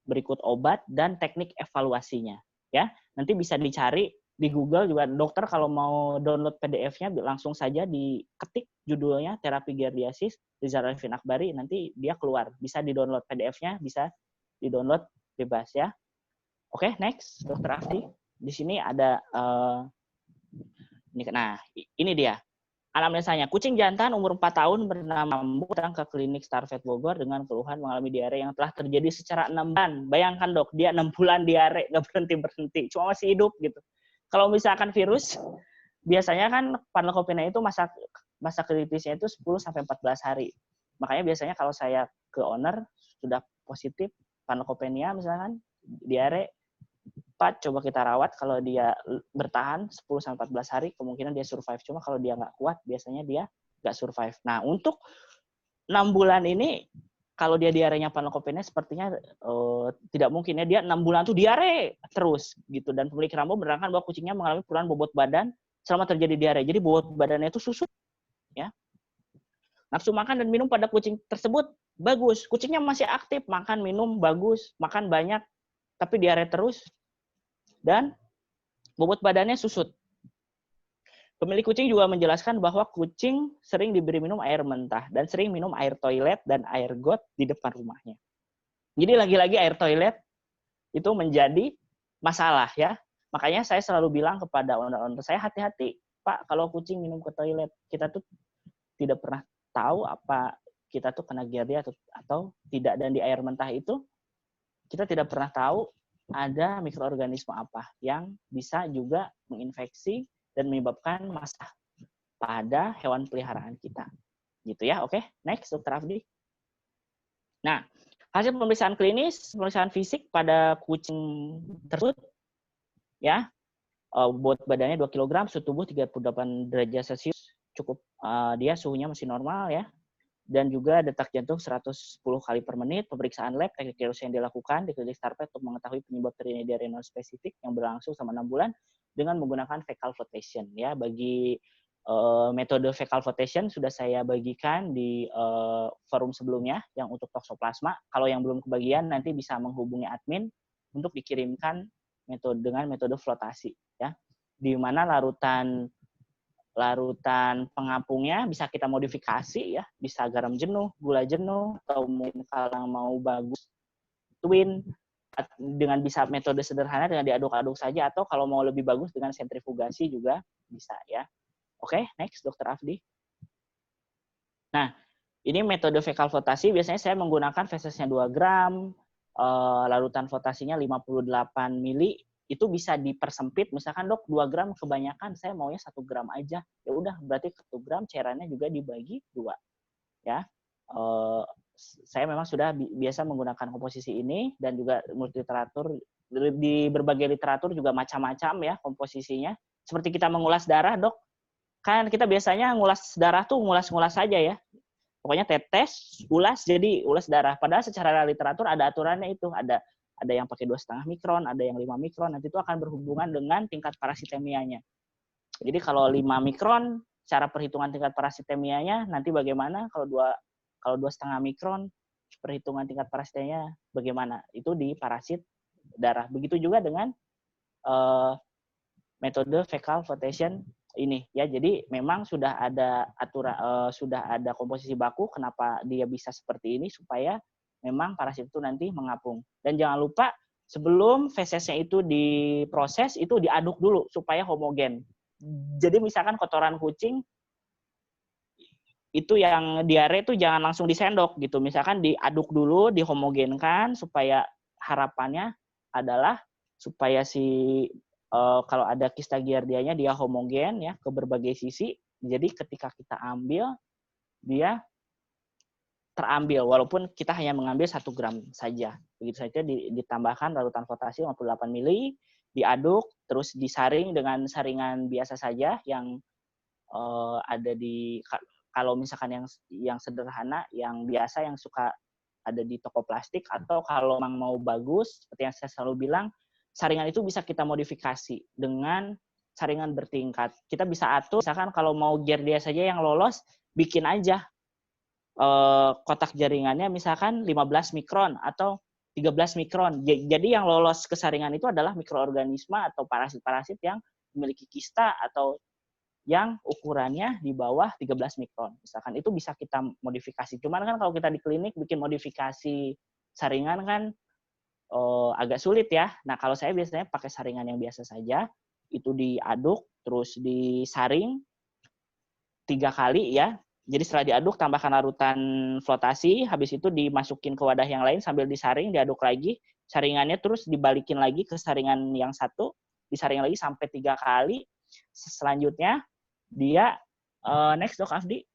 berikut obat dan teknik evaluasinya ya. Nanti bisa dicari di Google juga, dokter kalau mau download PDF-nya langsung saja diketik judulnya terapi giardiasis Rizal Arifin Akbari, nanti dia keluar. Bisa di-download PDF-nya, bisa di-download bebas ya. Oke, next, Dokter Afdi. Di sini ada ini dia. Anamnesanya, kucing jantan umur 4 tahun bernama Ambu datang ke klinik Starvet Bogor dengan keluhan mengalami diare yang telah terjadi secara 6 bulan. Bayangkan dok, dia 6 bulan diare, nggak berhenti-berhenti, cuma masih hidup gitu. Kalau misalkan virus, biasanya kan Panleukopenia itu masa kritisnya itu 10-14 hari. Makanya biasanya kalau saya ke owner, sudah positif Panleukopenia misalkan, diare, coba kita rawat, kalau dia bertahan 10-14 hari, kemungkinan dia survive. Cuma kalau dia nggak kuat, biasanya dia nggak survive. Nah, untuk 6 bulan ini, kalau dia diarenya panleukopenia sepertinya tidak mungkin ya, dia 6 bulan tuh diare terus gitu, dan pemilik Rambo menerangkan bahwa kucingnya mengalami penurunan bobot badan selama terjadi diare. Jadi bobot badannya itu susut ya. Nafsu makan dan minum pada kucing tersebut bagus. Kucingnya masih aktif, makan, minum bagus, makan banyak, tapi diare terus dan bobot badannya susut. Pemilik kucing juga menjelaskan bahwa kucing sering diberi minum air mentah dan sering minum air toilet dan air got di depan rumahnya. Jadi lagi-lagi air toilet itu menjadi masalah ya. Makanya saya selalu bilang kepada owner-owner saya, hati-hati Pak, kalau kucing minum ke toilet, kita tuh tidak pernah tahu apa kita tuh kena giardia atau tidak. Dan di air mentah itu kita tidak pernah tahu ada mikroorganisme apa yang bisa juga menginfeksi dan menyebabkan masalah pada hewan peliharaan kita. Gitu ya, oke. Next, Dr. Afdi. Nah, hasil pemeriksaan klinis, pemeriksaan fisik pada kucing tersebut, ya, bobot badannya 2 kg, suhu tubuh 38 derajat Celcius, cukup, dia suhunya masih normal ya. Dan juga detak jantung 110 kali per menit. Pemeriksaan lab, teknik diagnosis yang dilakukan di klinik Starpet untuk mengetahui penyebab terjadinya diare non spesifik yang berlangsung selama 6 bulan dengan menggunakan fecal flotation ya. Bagi metode fecal flotation sudah saya bagikan di forum sebelumnya yang untuk toksoplasma. Kalau yang belum kebagian nanti bisa menghubungi admin untuk dikirimkan dengan metode flotasi ya. Di mana larutan pengapungnya bisa kita modifikasi ya, bisa garam jenuh, gula jenuh, atau mungkin kalau mau bagus twin dengan bisa metode sederhana dengan diaduk-aduk saja, atau kalau mau lebih bagus dengan sentrifugasi juga bisa ya. Oke, next Dr. Afdi. Nah, ini metode fecal flotasi biasanya saya menggunakan fesesnya 2 gram, larutan flotasinya 58 mili. Itu bisa dipersempit, misalkan dok 2 gram kebanyakan, saya maunya 1 gram aja. Ya udah, berarti 1 gram cairannya juga dibagi 2. Ya, saya memang sudah biasa menggunakan komposisi ini dan juga multiliteratur di berbagai literatur juga macam-macam ya komposisinya. Seperti kita mengulas darah dok, kan kita biasanya ngulas darah tuh ngulas-ngulas saja ya. Pokoknya tetes, ulas, jadi ulas darah. Padahal secara literatur ada aturannya itu, ada yang pakai 2,5 mikron, ada yang 5 mikron, nanti itu akan berhubungan dengan tingkat parasitemianya. Jadi kalau 5 mikron, cara perhitungan tingkat parasitemianya nanti bagaimana, kalau 2,5 mikron, perhitungan tingkat parasitemianya bagaimana, itu di parasit darah. Begitu juga dengan metode fecal flotation ini ya. Jadi memang sudah ada aturan, sudah ada komposisi baku kenapa dia bisa seperti ini, supaya memang parasit itu nanti mengapung. Dan jangan lupa sebelum fesesnya itu diproses, itu diaduk dulu supaya homogen. Jadi misalkan kotoran kucing itu yang diare itu jangan langsung disendok gitu. Misalkan diaduk dulu, dihomogenkan, supaya harapannya adalah supaya kalau ada kista giardianya dia homogen ya ke berbagai sisi. Jadi ketika kita ambil, dia terambil walaupun kita hanya mengambil 1 gram saja. Begitu saja ditambahkan larutan flotasi 58 mili, diaduk, terus disaring dengan saringan biasa saja yang ada di, kalau misalkan yang sederhana, yang biasa yang suka ada di toko plastik, atau kalau memang mau bagus seperti yang saya selalu bilang, saringan itu bisa kita modifikasi dengan saringan bertingkat. Kita bisa atur, misalkan kalau mau giardia saja yang lolos, bikin aja kotak jaringannya misalkan 15 mikron atau 13 mikron. Jadi yang lolos ke saringan itu adalah mikroorganisme atau parasit-parasit yang memiliki kista atau yang ukurannya di bawah 13 mikron. Misalkan itu bisa kita modifikasi. Cuman kan kalau kita di klinik bikin modifikasi saringan kan agak sulit ya. Nah, kalau saya biasanya pakai saringan yang biasa saja, itu diaduk terus disaring 3 kali ya. Jadi setelah diaduk, tambahkan larutan flotasi, habis itu dimasukin ke wadah yang lain sambil disaring, diaduk lagi, saringannya terus dibalikin lagi ke saringan yang satu, disaring lagi sampai 3 kali. Selanjutnya, dia, next dok Afdi.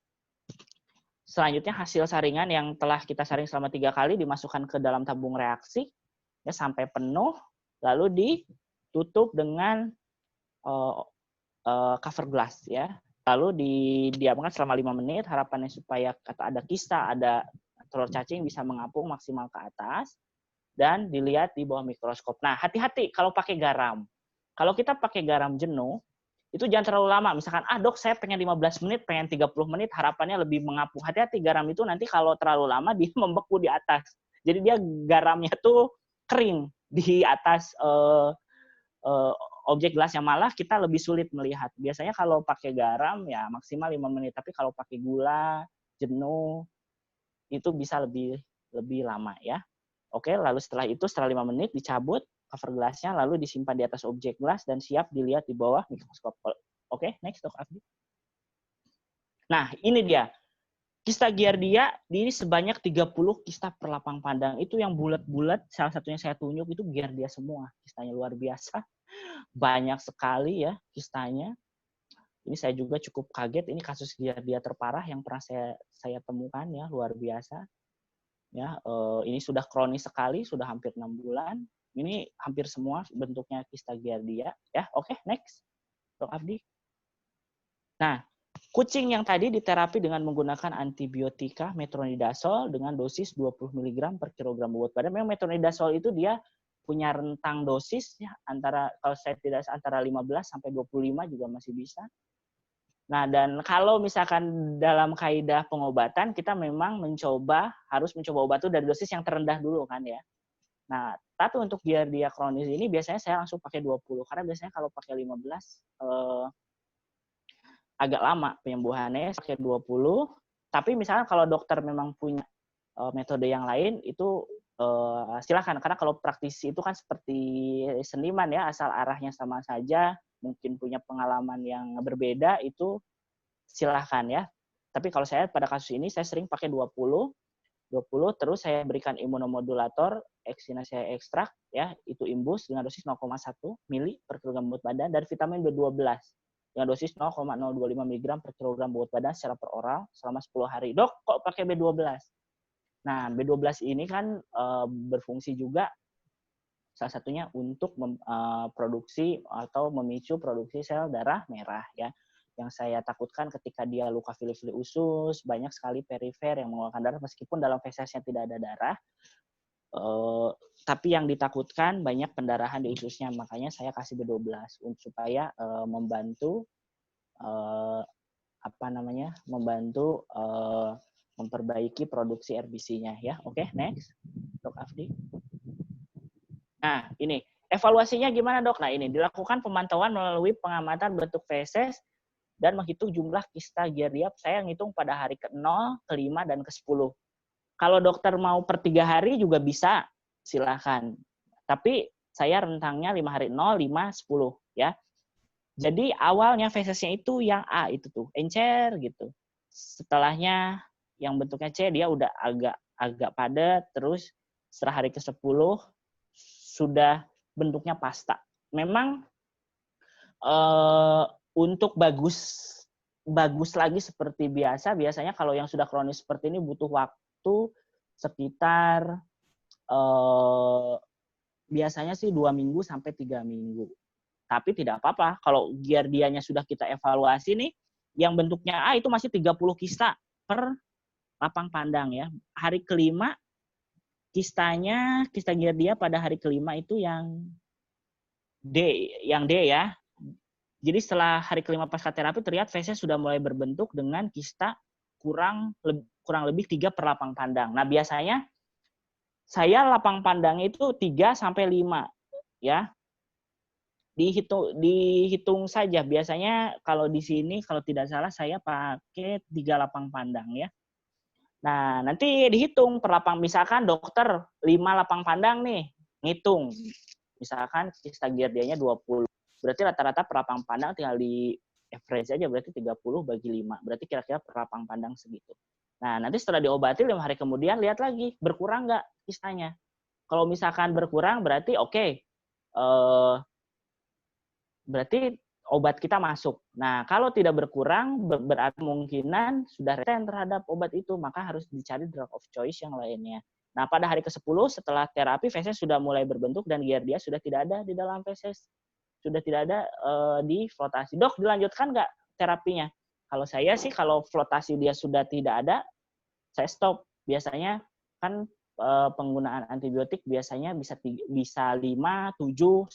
Selanjutnya hasil saringan yang telah kita saring selama 3 kali dimasukkan ke dalam tabung reaksi, ya sampai penuh, lalu ditutup dengan cover glass ya. Lalu didiamkan selama 5 menit, harapannya supaya kata ada kista, ada telur cacing bisa mengapung maksimal ke atas dan dilihat di bawah mikroskop. Nah, hati-hati kalau pakai garam. Kalau kita pakai garam jenuh, itu jangan terlalu lama. Misalkan, dok saya pengen 15 menit, pengen 30 menit, harapannya lebih mengapung. Hati-hati, garam itu nanti kalau terlalu lama dia membeku di atas. Jadi dia garamnya tuh kering di atas objek gelas, yang malah kita lebih sulit melihat. Biasanya kalau pakai garam ya maksimal 5 menit, tapi kalau pakai gula, jenuh, itu bisa lebih lama ya. Oke, lalu setelah 5 menit dicabut cover gelasnya, lalu disimpan di atas objek gelas dan siap dilihat di bawah mikroskop. Oke, next Dok Afdi. Nah, ini dia. Kista Giardia ini sebanyak 30 kista per lapang pandang. Itu yang bulat-bulat, salah satunya saya tunjuk itu Giardia semua. Kistanya luar biasa. Banyak sekali ya kistanya. Ini saya juga cukup kaget, ini kasus Giardia terparah yang pernah saya temukan ya, luar biasa. Ya, ini sudah kronis sekali, sudah hampir 6 bulan. Ini hampir semua bentuknya kista Giardia ya. Oke, next. Dok Abdi. Nah, kucing yang tadi diterapi dengan menggunakan antibiotika metronidazol dengan dosis 20 mg per kilogram bobot badan. Memang metronidazol itu dia punya rentang dosis ya, kalau saya tidak antara 15 sampai 25 juga masih bisa. Nah, dan kalau misalkan dalam kaidah pengobatan kita memang harus mencoba obat itu dari dosis yang terendah dulu kan ya. Nah, tapi untuk Giardia kronis ini biasanya saya langsung pakai 20 karena biasanya kalau pakai 15 agak lama penyembuhannya, pakai 20. Tapi misalnya kalau dokter memang punya metode yang lain itu silakan, karena kalau praktisi itu kan seperti seniman ya, asal arahnya sama saja, mungkin punya pengalaman yang berbeda itu silakan ya. Tapi kalau saya pada kasus ini saya sering pakai 20 terus saya berikan imunomodulator echinacea ekstrak ya, itu imbus dengan dosis 0,1 mili per kilogram bobot badan, dan vitamin B12 dengan dosis 0,025 mg per kilogram bobot badan secara per oral selama 10 hari. Dok, kok pakai B12? Nah, B12 ini kan berfungsi juga salah satunya untuk produksi atau memicu produksi sel darah merah ya. Yang saya takutkan ketika dia luka fili-fili usus, banyak sekali perifer yang mengeluarkan darah meskipun dalam fesesnya tidak ada darah. Tapi yang ditakutkan banyak pendarahan di ususnya, makanya saya kasih B12 supaya membantu memperbaiki produksi RBC-nya ya. Oke, next. Dok Afdi. Nah, ini evaluasinya gimana, Dok? Nah, ini dilakukan pemantauan melalui pengamatan bentuk feses dan menghitung jumlah kista Giardia. Saya ngitung pada hari ke-0, ke-5 dan ke-10. Kalau dokter mau per 3 hari juga bisa, silakan. Tapi saya rentangnya 5 hari 0, 5, 10 ya. Jadi awalnya fesesnya itu yang A itu tuh, encer gitu. Setelahnya yang bentuknya C dia udah agak padat, terus setelah hari ke-10 sudah bentuknya pasta. Memang untuk bagus lagi seperti biasanya kalau yang sudah kronis seperti ini butuh waktu sekitar biasanya sih 2 minggu sampai 3 minggu. Tapi tidak apa-apa, kalau Giardianya sudah kita evaluasi nih, yang bentuknya A itu masih 30 kista per lapang pandang ya. Hari ke-5, kista Giardia pada hari ke-5 itu yang D ya. Jadi setelah hari ke-5 pasca terapi terlihat feses sudah mulai berbentuk dengan kista kurang lebih 3 per lapang pandang. Nah, biasanya saya lapang pandang itu 3 sampai 5 ya. Dihitung saja. Biasanya kalau di sini kalau tidak salah saya pakai 3 lapang pandang ya. Nah, nanti dihitung per lapang, misalkan dokter 5 lapang pandang nih, ngitung. Misalkan kista Giardianya 20. Berarti rata-rata per lapang pandang tinggal di average aja, berarti 30 bagi 5. Berarti kira-kira per lapang pandang segitu. Nah, nanti setelah diobati 5 hari kemudian lihat lagi berkurang nggak kistanya. Kalau misalkan berkurang berarti oke. Berarti obat kita masuk. Nah, kalau tidak berkurang, berarti kemungkinan sudah resisten terhadap obat itu, maka harus dicari drug of choice yang lainnya. Nah, pada hari ke-10 setelah terapi, feses sudah mulai berbentuk dan Giardia sudah tidak ada di dalam feses. Sudah tidak ada di flotasi. Dok, dilanjutkan nggak terapinya? Kalau saya sih, kalau flotasi dia sudah tidak ada, saya stop. biasanya kan penggunaan antibiotik biasanya bisa 5, 7, 10,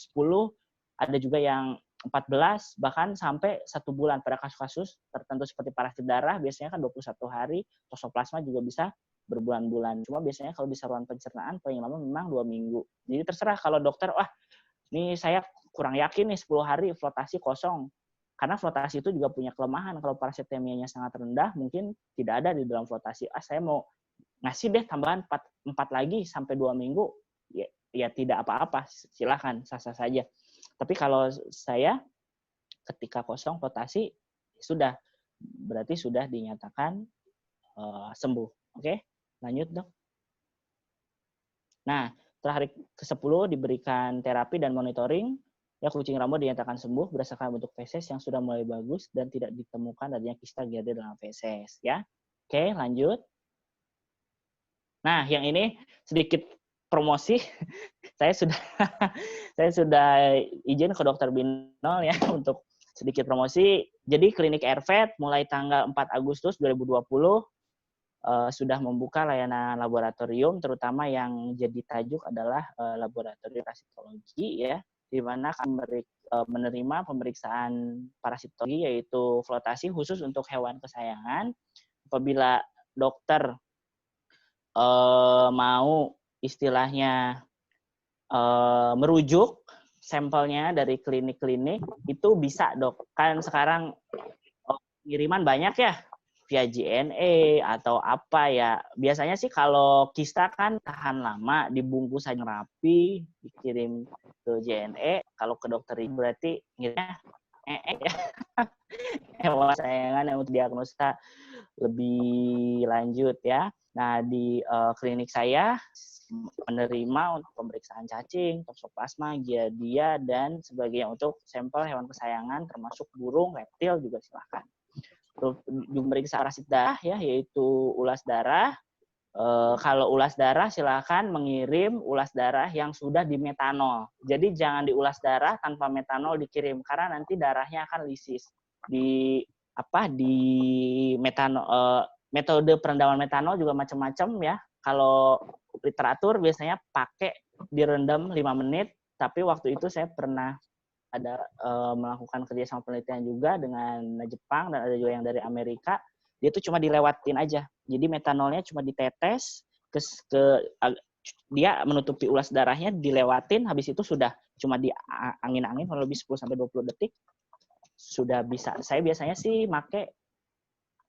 ada juga yang 14, bahkan sampai 1 bulan pada kasus-kasus tertentu seperti parasit darah biasanya kan 21 hari, toksoplasma juga bisa berbulan-bulan. Cuma biasanya kalau di saluran pencernaan paling lama memang 2 minggu. Jadi terserah kalau dokter, wah ini saya kurang yakin nih 10 hari flotasi kosong. Karena flotasi itu juga punya kelemahan. Kalau parasitemianya sangat rendah, mungkin tidak ada di dalam flotasi. Saya mau ngasih deh tambahan 4 lagi sampai 2 minggu. Ya tidak apa-apa, silakan, sah-sah saja. Tapi kalau saya ketika kosong flotasi, sudah. Berarti sudah dinyatakan sembuh. Oke, lanjut dok. Nah, setelah hari ke-10 diberikan terapi dan monitoring, ya kucing Rambo dinyatakan sembuh berdasarkan bentuk feses yang sudah mulai bagus dan tidak ditemukan adanya kista GERD dalam feses. Ya, oke, lanjut. Nah, yang ini sedikit promosi. saya sudah izin ke Dokter Binol ya untuk sedikit promosi. Jadi klinik Airvet mulai tanggal 4 Agustus 2020 sudah membuka layanan laboratorium, terutama yang jadi tajuk adalah laboratorium parasitologi ya, di mana kami menerima pemeriksaan parasitologi yaitu flotasi khusus untuk hewan kesayangan. Apabila dokter mau istilahnya merujuk sampelnya dari klinik-klinik, itu bisa dok. Kan sekarang pengiriman banyak ya, via JNE atau apa ya. Biasanya sih kalau kista kan tahan lama, dibungkus aja rapi, dikirim ke JNE. Kalau ke dokter itu berarti ngirimnya ya. Hewan kesayangan yang untuk diagnosa lebih lanjut ya. Nah, di klinik saya menerima untuk pemeriksaan cacing, toksoplasma, giardia, dan sebagainya untuk sampel hewan kesayangan termasuk burung, reptil juga silakan. Memeriksa parasit darah ya, yaitu ulas darah. Kalau ulas darah silakan mengirim ulas darah yang sudah dimetanol. Jadi jangan diulas darah tanpa metanol dikirim karena nanti darahnya akan lisis. Di metanol, metode perendaman metanol juga macam-macam ya. Kalau literatur biasanya pakai direndam 5 menit, tapi waktu itu saya pernah ada melakukan kerja sama penelitian juga dengan Jepang dan ada juga yang dari Amerika. Dia tuh cuma dilewatin aja. Jadi metanolnya cuma ditetes dia menutupi ulas darahnya, dilewatin, habis itu sudah cuma di angin-angin kalau lebih 10 sampai 20 detik sudah bisa. Saya biasanya sih make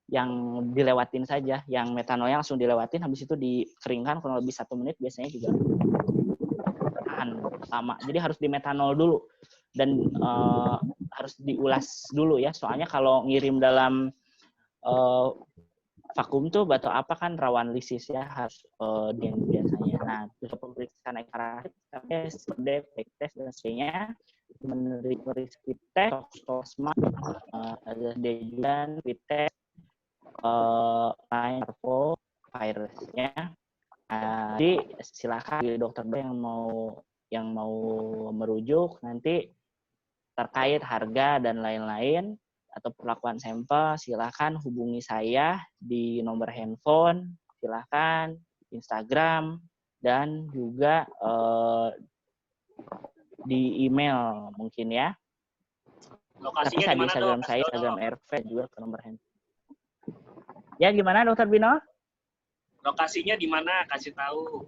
yang dilewatin saja, yang metanolnya langsung dilewatin, habis itu dikeringkan kurang lebih 1 menit, biasanya juga tahan lama. Jadi harus di metanol dulu dan harus diulas dulu ya, soalnya kalau ngirim dalam vakum tuh atau apa kan rawan lisis ya, harus biasanya. Nah, untuk pemeriksaan ekstraksi, tes dan sebagainya, menerima speed test, toksoplasma, ada juga speed test, virusnya. Jadi silakan dokter yang mau merujuk nanti terkait harga dan lain-lain atau perlakuan sampel, silakan hubungi saya di nomor handphone, silakan Instagram dan juga di email mungkin ya. Lokasinya tapi di mana, Instagram dok? saya, Instagram RV juga ke nomor handphone. Ya gimana Dokter Bino? Lokasinya di mana? Kasih tahu.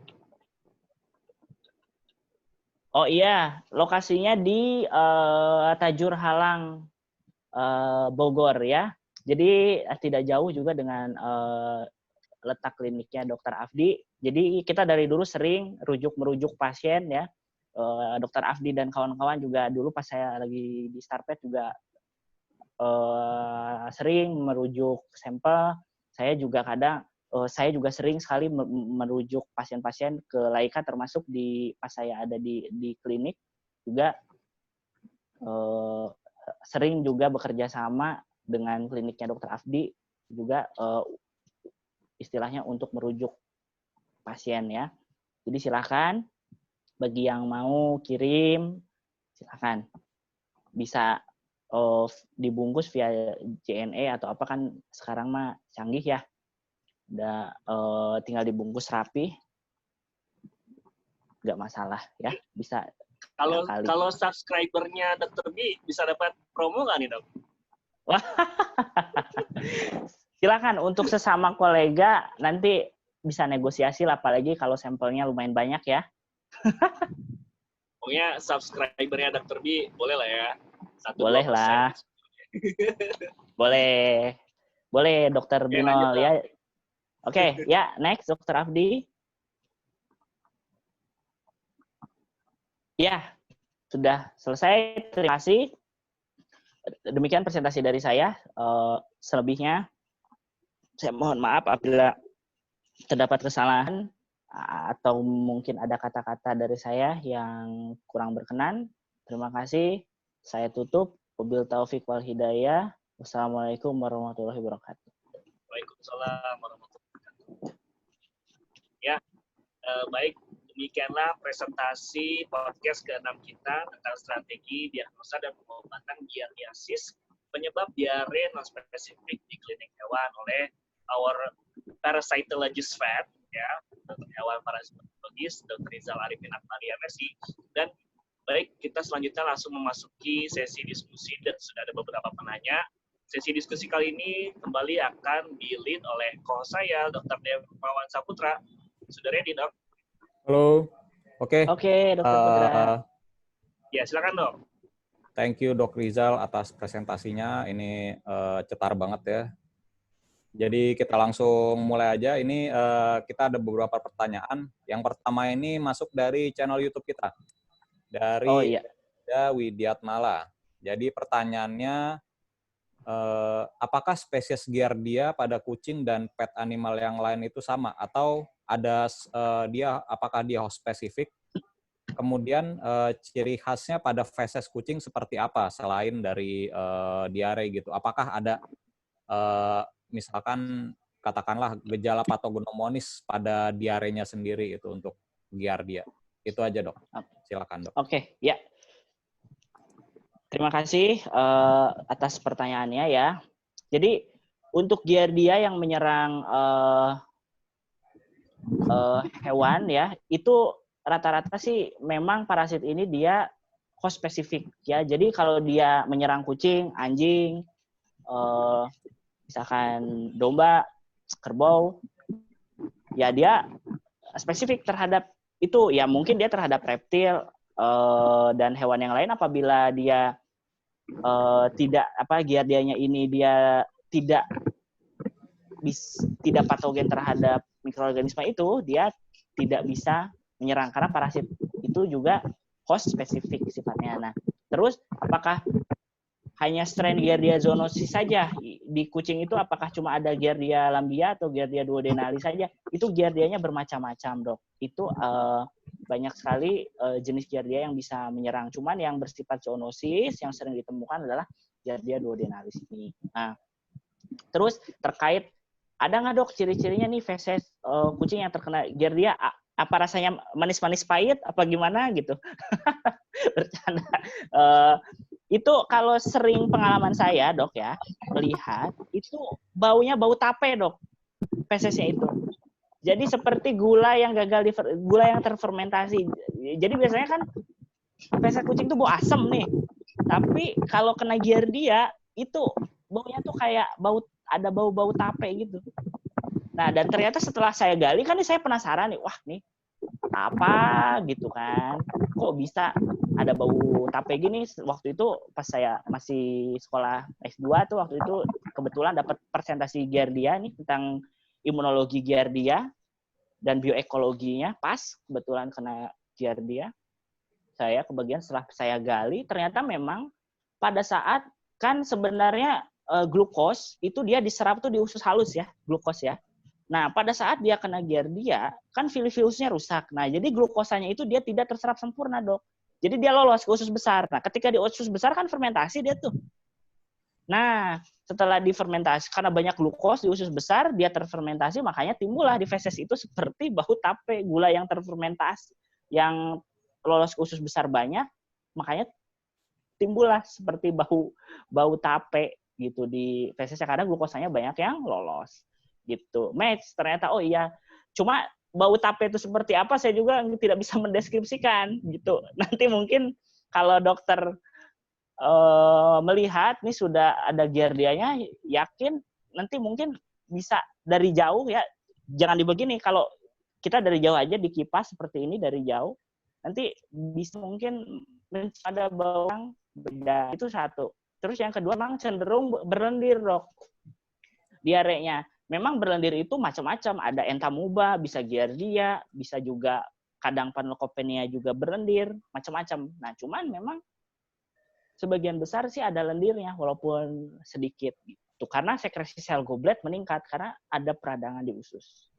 Oh iya, lokasinya di Tajur Halang, Bogor ya. Jadi tidak jauh juga dengan letak kliniknya Dokter Afdi. Jadi kita dari dulu sering merujuk pasien ya. Dokter Afdi dan kawan-kawan juga dulu pas saya lagi di Starpet juga sering merujuk sampel. Saya juga sering sekali merujuk pasien-pasien ke Laika, termasuk pas saya ada di klinik juga sering juga bekerja sama dengan kliniknya Dokter Afdi juga istilahnya untuk merujuk pasien ya. Jadi silakan bagi yang mau kirim silakan, bisa dibungkus via JNE atau apa kan sekarang mah canggih ya. Udah tinggal dibungkus rapi, nggak masalah ya, bisa kali. Kalau subscribernya Dr. B bisa dapat promo nggak nih, Dok? Wah, silakan untuk sesama kolega nanti bisa negosiasi lah, apalagi kalau sampelnya lumayan banyak ya. Pokoknya subscribernya Dr. B boleh lah ya. 1-2%. Boleh lah. Boleh Dokter Oke, Binol lanjut, ya. Oke, ya next Dokter Afdi. Ya, sudah selesai. Terima kasih. Demikian presentasi dari saya. Selebihnya saya mohon maaf apabila terdapat kesalahan atau mungkin ada kata-kata dari saya yang kurang berkenan. Terima kasih. Saya tutup. Wabil taufiq wal hidayah. Wassalamualaikum warahmatullahi wabarakatuh. Waalaikumsalam warahmatullahi wabarakatuh. Ya, baik. Demikianlah presentasi podcast ke-6 kita tentang strategi diagnosa dan pengobatan giardiasis penyebab diare non-spesifik di klinik hewan oleh our parasitologist vet, ya, dokter hewan parasitologis Dr. Rizal Arifin Akmari MSI. Dan baik, kita selanjutnya langsung memasuki sesi diskusi dan sudah ada beberapa penanya. Sesi diskusi kali ini kembali akan di-lead oleh co-host saya, Dr. Dermawan Saputra. Sudah ready, Dok? Halo, oke. Oke, Dokter Putra. Ya, silakan, Dok. Thank you Dok Rizal atas presentasinya. Ini cetar banget ya. Jadi kita langsung mulai aja. Ini kita ada beberapa pertanyaan. Yang pertama ini masuk dari channel YouTube kita. Dari Widiatmala. Jadi pertanyaannya, apakah spesies Giardia pada kucing dan pet animal yang lain itu sama? Atau ada apakah dia host spesifik? Kemudian ciri khasnya pada feses kucing seperti apa selain dari diare gitu? Apakah ada misalkan katakanlah gejala patogenemonis pada diarenya sendiri itu untuk Giardia? Itu aja, Dok. Silakan, Dok. Oke, ya. Terima kasih atas pertanyaannya ya. Jadi untuk Giardia yang menyerang hewan ya, itu rata-rata sih memang parasit ini dia host spesifik ya. Jadi kalau dia menyerang kucing, anjing, misalkan domba, kerbau, ya dia spesifik terhadap itu. Ya mungkin dia terhadap reptil dan hewan yang lain apabila dia Giardianya ini dia tidak patogen terhadap mikroorganisme itu, dia tidak bisa menyerang karena parasit itu juga host spesifik sifatnya. Nah, terus apakah hanya strain Giardia zoonosis saja di kucing itu? Apakah cuma ada Giardia lambia atau Giardia duodenale saja? Itu Giardianya bermacam-macam, Dok. Itu banyak sekali jenis Giardia yang bisa menyerang. Cuman yang bersifat zoonosis yang sering ditemukan adalah Giardia duodenalis ini. Nah, terus terkait ada nggak, Dok, ciri-cirinya nih feses kucing yang terkena Giardia? Apa rasanya manis-manis pahit? Apa gimana gitu? Bercanda. Itu kalau sering pengalaman saya, Dok ya, melihat itu baunya bau tape, Dok. Fesesnya itu. Jadi seperti gula yang terfermentasi. Jadi biasanya kan feses kucing itu bau asam nih. Tapi kalau kena Giardia itu baunya tuh kayak ada bau-bau tape gitu. Nah, dan ternyata setelah saya gali kan saya penasaran nih, wah nih apa gitu kan. Kok bisa ada bau tape gini? Waktu itu pas saya masih sekolah S2 tuh, waktu itu kebetulan dapat presentasi Giardia nih tentang imunologi Giardia dan bioekologinya, pas kebetulan kena Giardia. Saya kebagian setelah saya gali ternyata memang pada saat kan sebenarnya glukos itu dia diserap tuh di usus halus ya, glukos ya. Nah, pada saat dia kena Giardia, kan fili-filusnya rusak. Nah, jadi glukosanya itu dia tidak terserap sempurna, Dok. Jadi dia lolos ke usus besar. Nah, ketika di usus besar kan fermentasi dia tuh. Nah, setelah difermentasi, karena banyak glukos di usus besar, dia terfermentasi, makanya timbullah di feses itu seperti bau tape, gula yang terfermentasi, yang lolos ke usus besar banyak, makanya timbullah seperti bau tape gitu di fesesnya, karena glukosanya banyak yang lolos. gitu. Match ternyata, oh iya. Cuma bau tape itu seperti apa saya juga tidak bisa mendeskripsikan gitu. Nanti mungkin kalau dokter melihat nih sudah ada giardianya, yakin nanti mungkin bisa dari jauh ya. Jangan dibegini, kalau kita dari jauh aja dikipas seperti ini dari jauh, nanti bisa mungkin ada bau yang beda. Itu satu. Terus yang kedua memang cenderung berlendir, Dok. Diarenya. Memang berlendir itu macam-macam. Ada entamuba, bisa giardia, bisa juga kadang panleukopenia juga berlendir, macam-macam. Nah, cuman memang sebagian besar sih ada lendirnya, walaupun sedikit. Gitu. Karena sekresi sel goblet meningkat, karena ada peradangan di usus.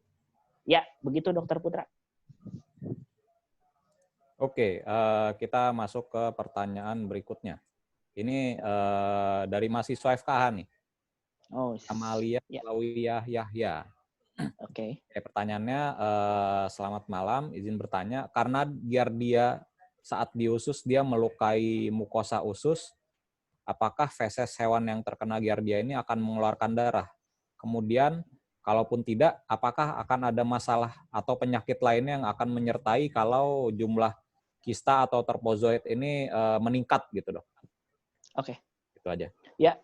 Ya, begitu Dokter Putra. Oke, kita masuk ke pertanyaan berikutnya. Ini dari mahasiswa FKH nih. Oh, Amalia ya. Lawiyah Yahya. Oke. Pertanyaannya, selamat malam, izin bertanya, karena giardia saat di usus dia melukai mukosa usus, apakah feses hewan yang terkena giardia ini akan mengeluarkan darah? Kemudian, kalaupun tidak, apakah akan ada masalah atau penyakit lainnya yang akan menyertai kalau jumlah kista atau tropozoid ini meningkat gitu, Dok? Oke. Itu aja. Ya,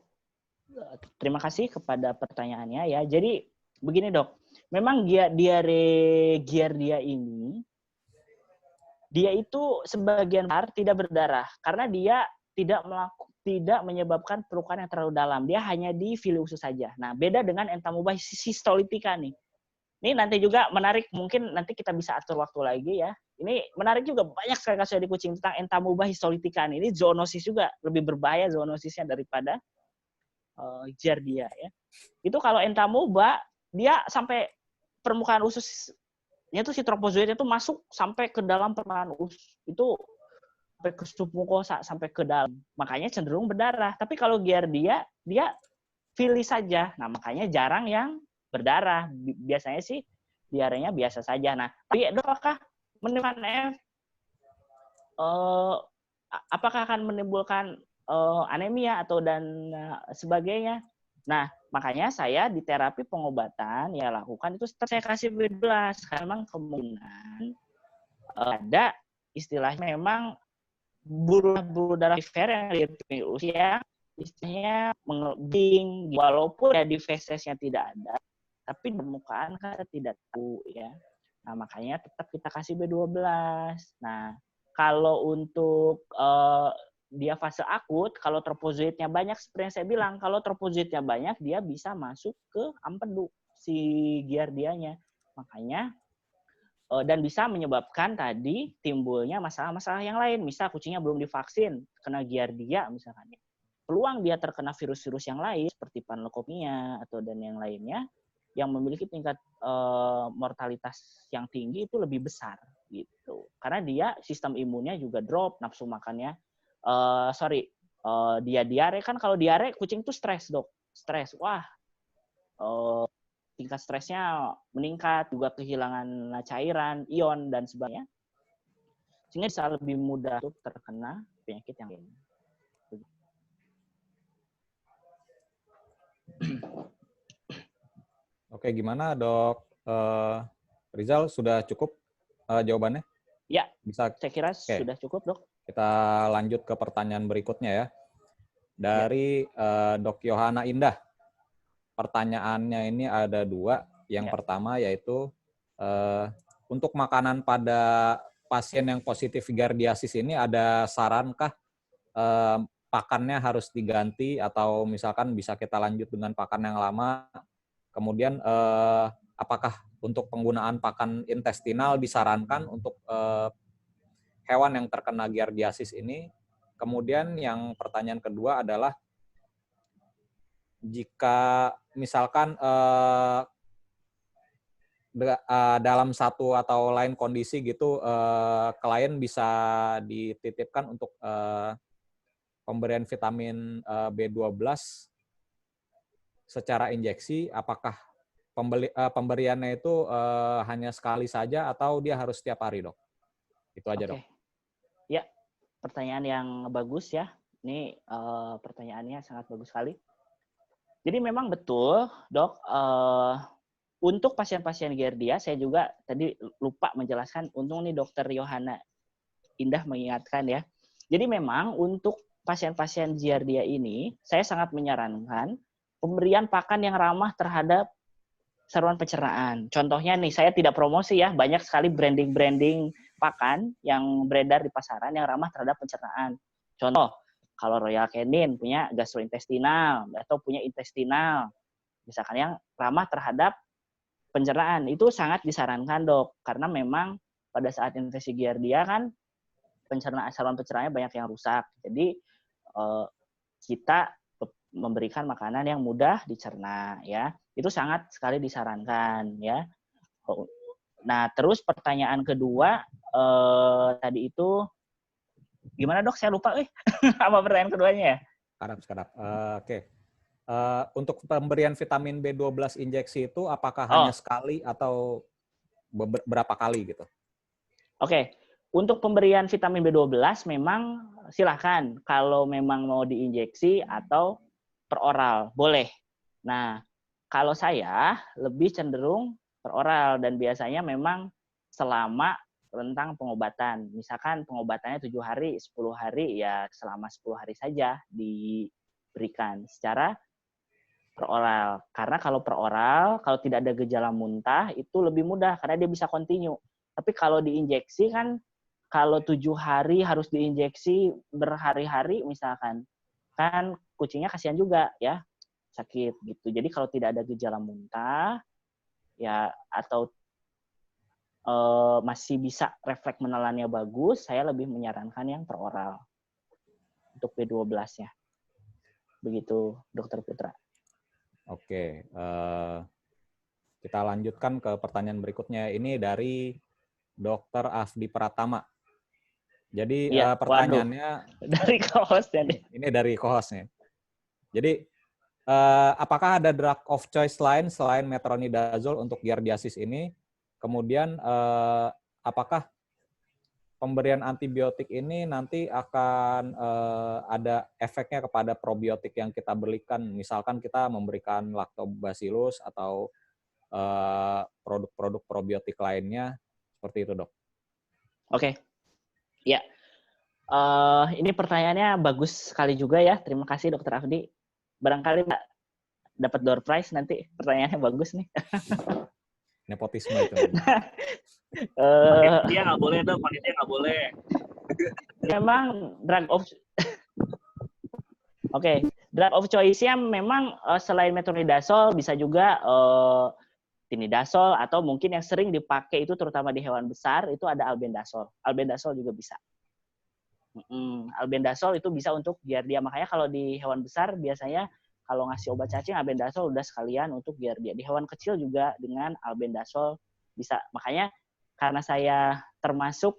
terima kasih kepada pertanyaannya ya. Jadi begini Dok, memang diare giardia ini dia itu sebagian besar tidak berdarah karena dia tidak menyebabkan pelukan yang terlalu dalam. Dia hanya di fili usus saja. Nah, beda dengan entamuba histolytica nih. Ini nanti juga menarik, mungkin nanti kita bisa atur waktu lagi ya. Ini menarik juga, banyak sekali kasus di kucing tentang entamuba histolytica. Ini zoonosis juga, lebih berbahaya zoonosisnya daripada giardia ya. Itu kalau entamuba dia sampai permukaan ususnya tuh si tropozoidnya itu masuk sampai ke dalam permukaan usus. Itu sampai ke submukosa, sampai ke dalam. Makanya cenderung berdarah. Tapi kalau giardia dia fili saja. Nah, makanya jarang yang berdarah. Biasanya sih diarenya biasa saja. Nah, tapi apakah menimbulkan apakah akan menimbulkan anemia atau dan sebagainya. Nah, makanya saya di terapi pengobatan ya lakukan itu saya kasih B12 karena memang kemungkinan ada istilahnya memang bulu darah perifer yang di usia istilahnya mengebing walaupun ya di fesesnya tidak ada, tapi di permukaan kan tidak tahu ya. Nah, makanya tetap kita kasih B12. Nah, kalau untuk dia fase akut, kalau tropozoidnya banyak, seperti yang saya bilang, kalau tropozoidnya banyak, dia bisa masuk ke empedu si giardianya. Makanya, dan bisa menyebabkan tadi timbulnya masalah-masalah yang lain. Misal kucingnya belum divaksin, kena giardia misalkan. Peluang dia terkena virus-virus yang lain, seperti panleukopenia atau dan yang lainnya, yang memiliki tingkat mortalitas yang tinggi itu lebih besar. Gitu. Karena dia sistem imunnya juga drop, nafsu makannya dia diare kan, kalau diare kucing itu stres Dok, stres, wah tingkat stresnya meningkat, juga kehilangan cairan, ion dan sebagainya, sehingga bisa lebih mudah untuk terkena penyakit yang lain. Oke, gimana Dok Rizal, sudah cukup jawabannya? Ya, bisa. Saya kira sudah cukup Dok. Kita lanjut ke pertanyaan berikutnya ya. Dari Dok Yohana Indah. Pertanyaannya ini ada 2. Yang pertama yaitu untuk makanan pada pasien yang positif giardiasis ini ada sarankah pakannya harus diganti atau misalkan bisa kita lanjut dengan pakan yang lama? Kemudian apakah untuk penggunaan pakan intestinal disarankan untuk hewan yang terkena giardiasis ini? Kemudian yang pertanyaan kedua adalah jika misalkan dalam satu atau lain kondisi gitu klien bisa dititipkan untuk pemberian vitamin B12 secara injeksi, apakah pemberiannya itu hanya sekali saja atau dia harus setiap hari, Dok? Itu aja, Dok. Ya, pertanyaan yang bagus ya. Ini pertanyaannya sangat bagus sekali. Jadi memang betul, Dok, untuk pasien-pasien Giardia, saya juga tadi lupa menjelaskan, untung nih Dokter Yohana Indah mengingatkan ya. Jadi memang untuk pasien-pasien Giardia ini, saya sangat menyarankan pemberian pakan yang ramah terhadap saluran pencernaan. Contohnya nih, saya tidak promosi ya, banyak sekali branding-branding pakan yang beredar di pasaran yang ramah terhadap pencernaan. Contoh, kalau Royal Canin punya gastrointestinal atau punya intestinal, misalkan yang ramah terhadap pencernaan, itu sangat disarankan dok, karena memang pada saat infeksi Giardia kan pencernaan, saluran pencernaannya banyak yang rusak. Jadi kita memberikan makanan yang mudah dicerna ya, itu sangat sekali disarankan ya. Nah terus pertanyaan kedua tadi itu gimana dok? Saya lupa apa pertanyaan keduanya ya? Sekarang. Oke. Untuk pemberian vitamin B12 injeksi itu apakah hanya sekali atau berapa kali gitu? Oke. Untuk pemberian vitamin B12 memang silahkan kalau memang mau diinjeksi atau per oral, boleh. Nah, kalau saya lebih cenderung per oral dan biasanya memang selama rentang pengobatan. Misalkan pengobatannya 7 hari, 10 hari, ya selama 10 hari saja diberikan secara per oral. Karena kalau per oral, kalau tidak ada gejala muntah, itu lebih mudah karena dia bisa continue. Tapi kalau diinjeksi kan, kalau 7 hari harus diinjeksi berhari-hari misalkan, kan kucingnya kasihan juga ya, sakit gitu. Jadi kalau tidak ada gejala muntah, ya atau masih bisa refleks menelannya bagus, saya lebih menyarankan yang per oral untuk B12-nya. Begitu, Dokter Putra. Oke, kita lanjutkan ke pertanyaan berikutnya. Ini dari Dokter Afdi Pratama. Jadi ya, pertanyaannya dari co-hostnya nih. Ini dari co-hostnya. Jadi apakah ada drug of choice lain selain metronidazole untuk giardiasis ini? Kemudian apakah pemberian antibiotik ini nanti akan ada efeknya kepada probiotik yang kita berikan? Misalkan kita memberikan lactobacillus atau produk-produk probiotik lainnya, seperti itu dok. Oke, ya. Ini pertanyaannya bagus sekali juga ya. Terima kasih Dokter Afdi. Barangkali Mbak dapat door prize nanti. Pertanyaannya bagus nih. Nepotisme itu. Panitia nggak boleh dong, panitia nggak boleh. Memang drug of drug of choice-nya memang selain metronidazole bisa juga tinidazole atau mungkin yang sering dipakai itu terutama di hewan besar itu ada albendazole. Albendazole juga bisa. Albendazole itu bisa untuk giardia. Makanya kalau di hewan besar biasanya kalau ngasih obat cacing albendazole udah sekalian untuk giardia. Di hewan kecil juga dengan albendazole bisa. Makanya karena saya termasuk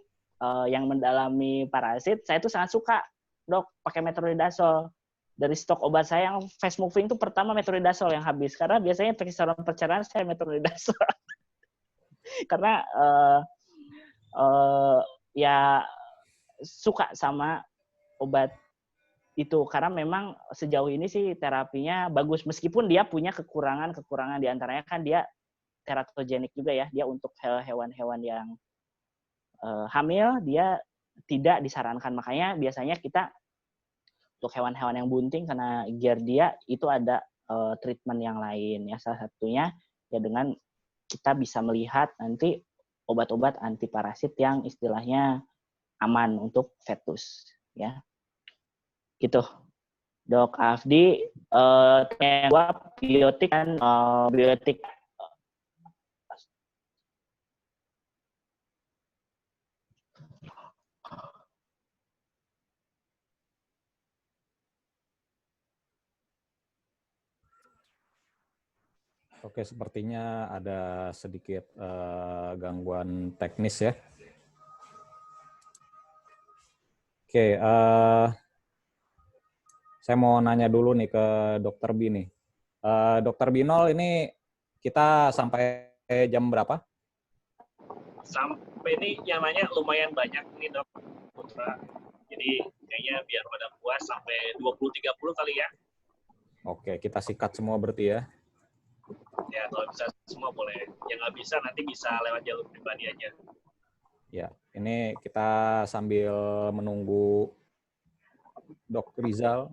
yang mendalami parasit, saya tuh sangat suka dok pakai metronidazole. Dari stok obat saya yang fast moving itu pertama metronidazole yang habis. Karena biasanya infeksi saluran pencernaan saya metronidazole. Karena ya suka sama obat itu karena memang sejauh ini sih terapinya bagus meskipun dia punya kekurangan diantaranya kan dia teratogenik juga ya, dia untuk hewan-hewan yang hamil dia tidak disarankan, makanya biasanya kita untuk hewan-hewan yang bunting karena giardia itu ada treatment yang lain ya, salah satunya ya dengan kita bisa melihat nanti obat-obat antiparasit yang istilahnya aman untuk fetus ya gitu. Dok Afdi jawab biotik kan biotik Oke, sepertinya ada sedikit gangguan teknis ya. Oke, saya mau nanya dulu nih ke Dokter B nih. Dokter Binol, ini kita sampai jam berapa? Sampai ini yang nanya lumayan banyak nih dok Putra. Jadi kayaknya biar pada puas sampai 20-30 kali ya. Oke, kita sikat semua berarti ya. Ya, kalau bisa semua boleh. Yang nggak bisa, nanti bisa lewat jalur pribadi aja. Ya, ini kita sambil menunggu Dok Rizal.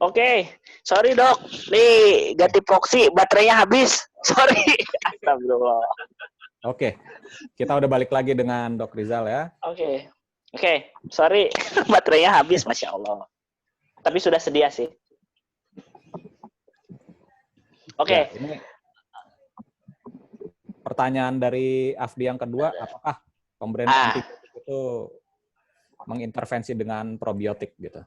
Oke, sorry dok, nih ganti proxy, baterainya habis. Sorry, astagfirullah. Oke, kita udah balik lagi dengan Dok Rizal ya. Oke, sorry, baterainya habis, masya Allah. Tapi sudah sedia sih. Oke. Ya, ini pertanyaan dari Afdi yang kedua, apakah pemberian antibiotik itu mengintervensi dengan probiotik gitu?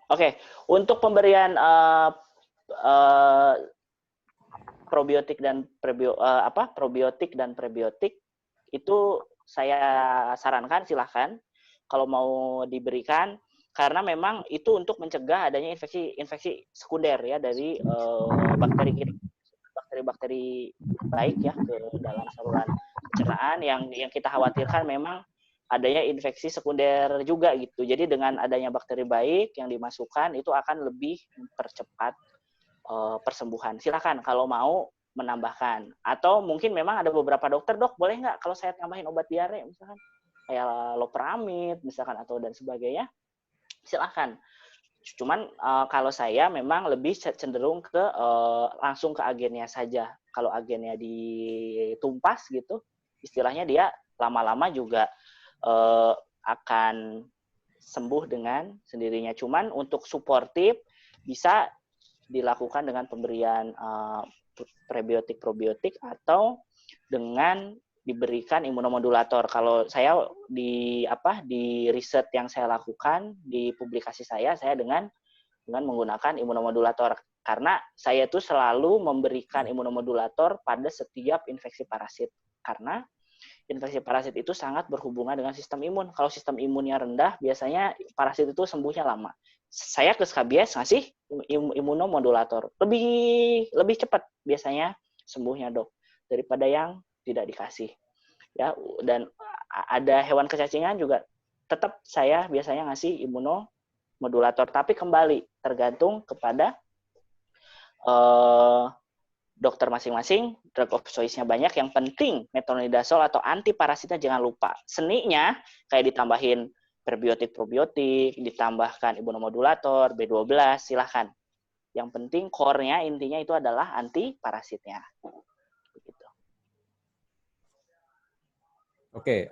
Oke, untuk pemberian probiotik dan probiotik dan prebiotik itu saya sarankan silahkan kalau mau diberikan, karena memang itu untuk mencegah adanya infeksi sekunder ya dari bakteri baik ya ke dalam saluran pencernaan. Yang kita khawatirkan memang adanya infeksi sekunder juga gitu. Jadi dengan adanya bakteri baik yang dimasukkan itu akan lebih mempercepat persembuhan. Silakan kalau mau menambahkan. Atau mungkin memang ada beberapa dokter, dok boleh nggak kalau saya tambahin obat diare misalkan kayak loperamid misalkan atau dan sebagainya. Silakan. Cuman kalau saya memang lebih cenderung ke langsung ke agennya saja. Kalau agennya ditumpas gitu, istilahnya dia lama-lama juga akan sembuh dengan sendirinya. Cuman untuk suportif bisa dilakukan dengan pemberian prebiotik probiotik atau dengan diberikan imunomodulator. Kalau saya di riset yang saya lakukan di publikasi saya dengan menggunakan imunomodulator, karena saya tuh selalu memberikan imunomodulator pada setiap infeksi parasit, karena infeksi parasit itu sangat berhubungan dengan sistem imun. Kalau sistem imunnya rendah, biasanya parasit itu sembuhnya lama. Saya ke SKBS ngasih imunomodulator, lebih cepat biasanya sembuhnya dok daripada yang tidak dikasih. Ya, dan ada hewan kecacingan juga tetap saya biasanya ngasih imunomodulator, tapi kembali tergantung kepada dokter masing-masing, drug of choice-nya banyak. Yang penting metronidazol atau antiparasitnya jangan lupa. Seninya kayak ditambahin prebiotik probiotik, ditambahkan imunomodulator, B12, silahkan. Yang penting core-nya, intinya itu adalah antiparasitnya. Begitu. Oke,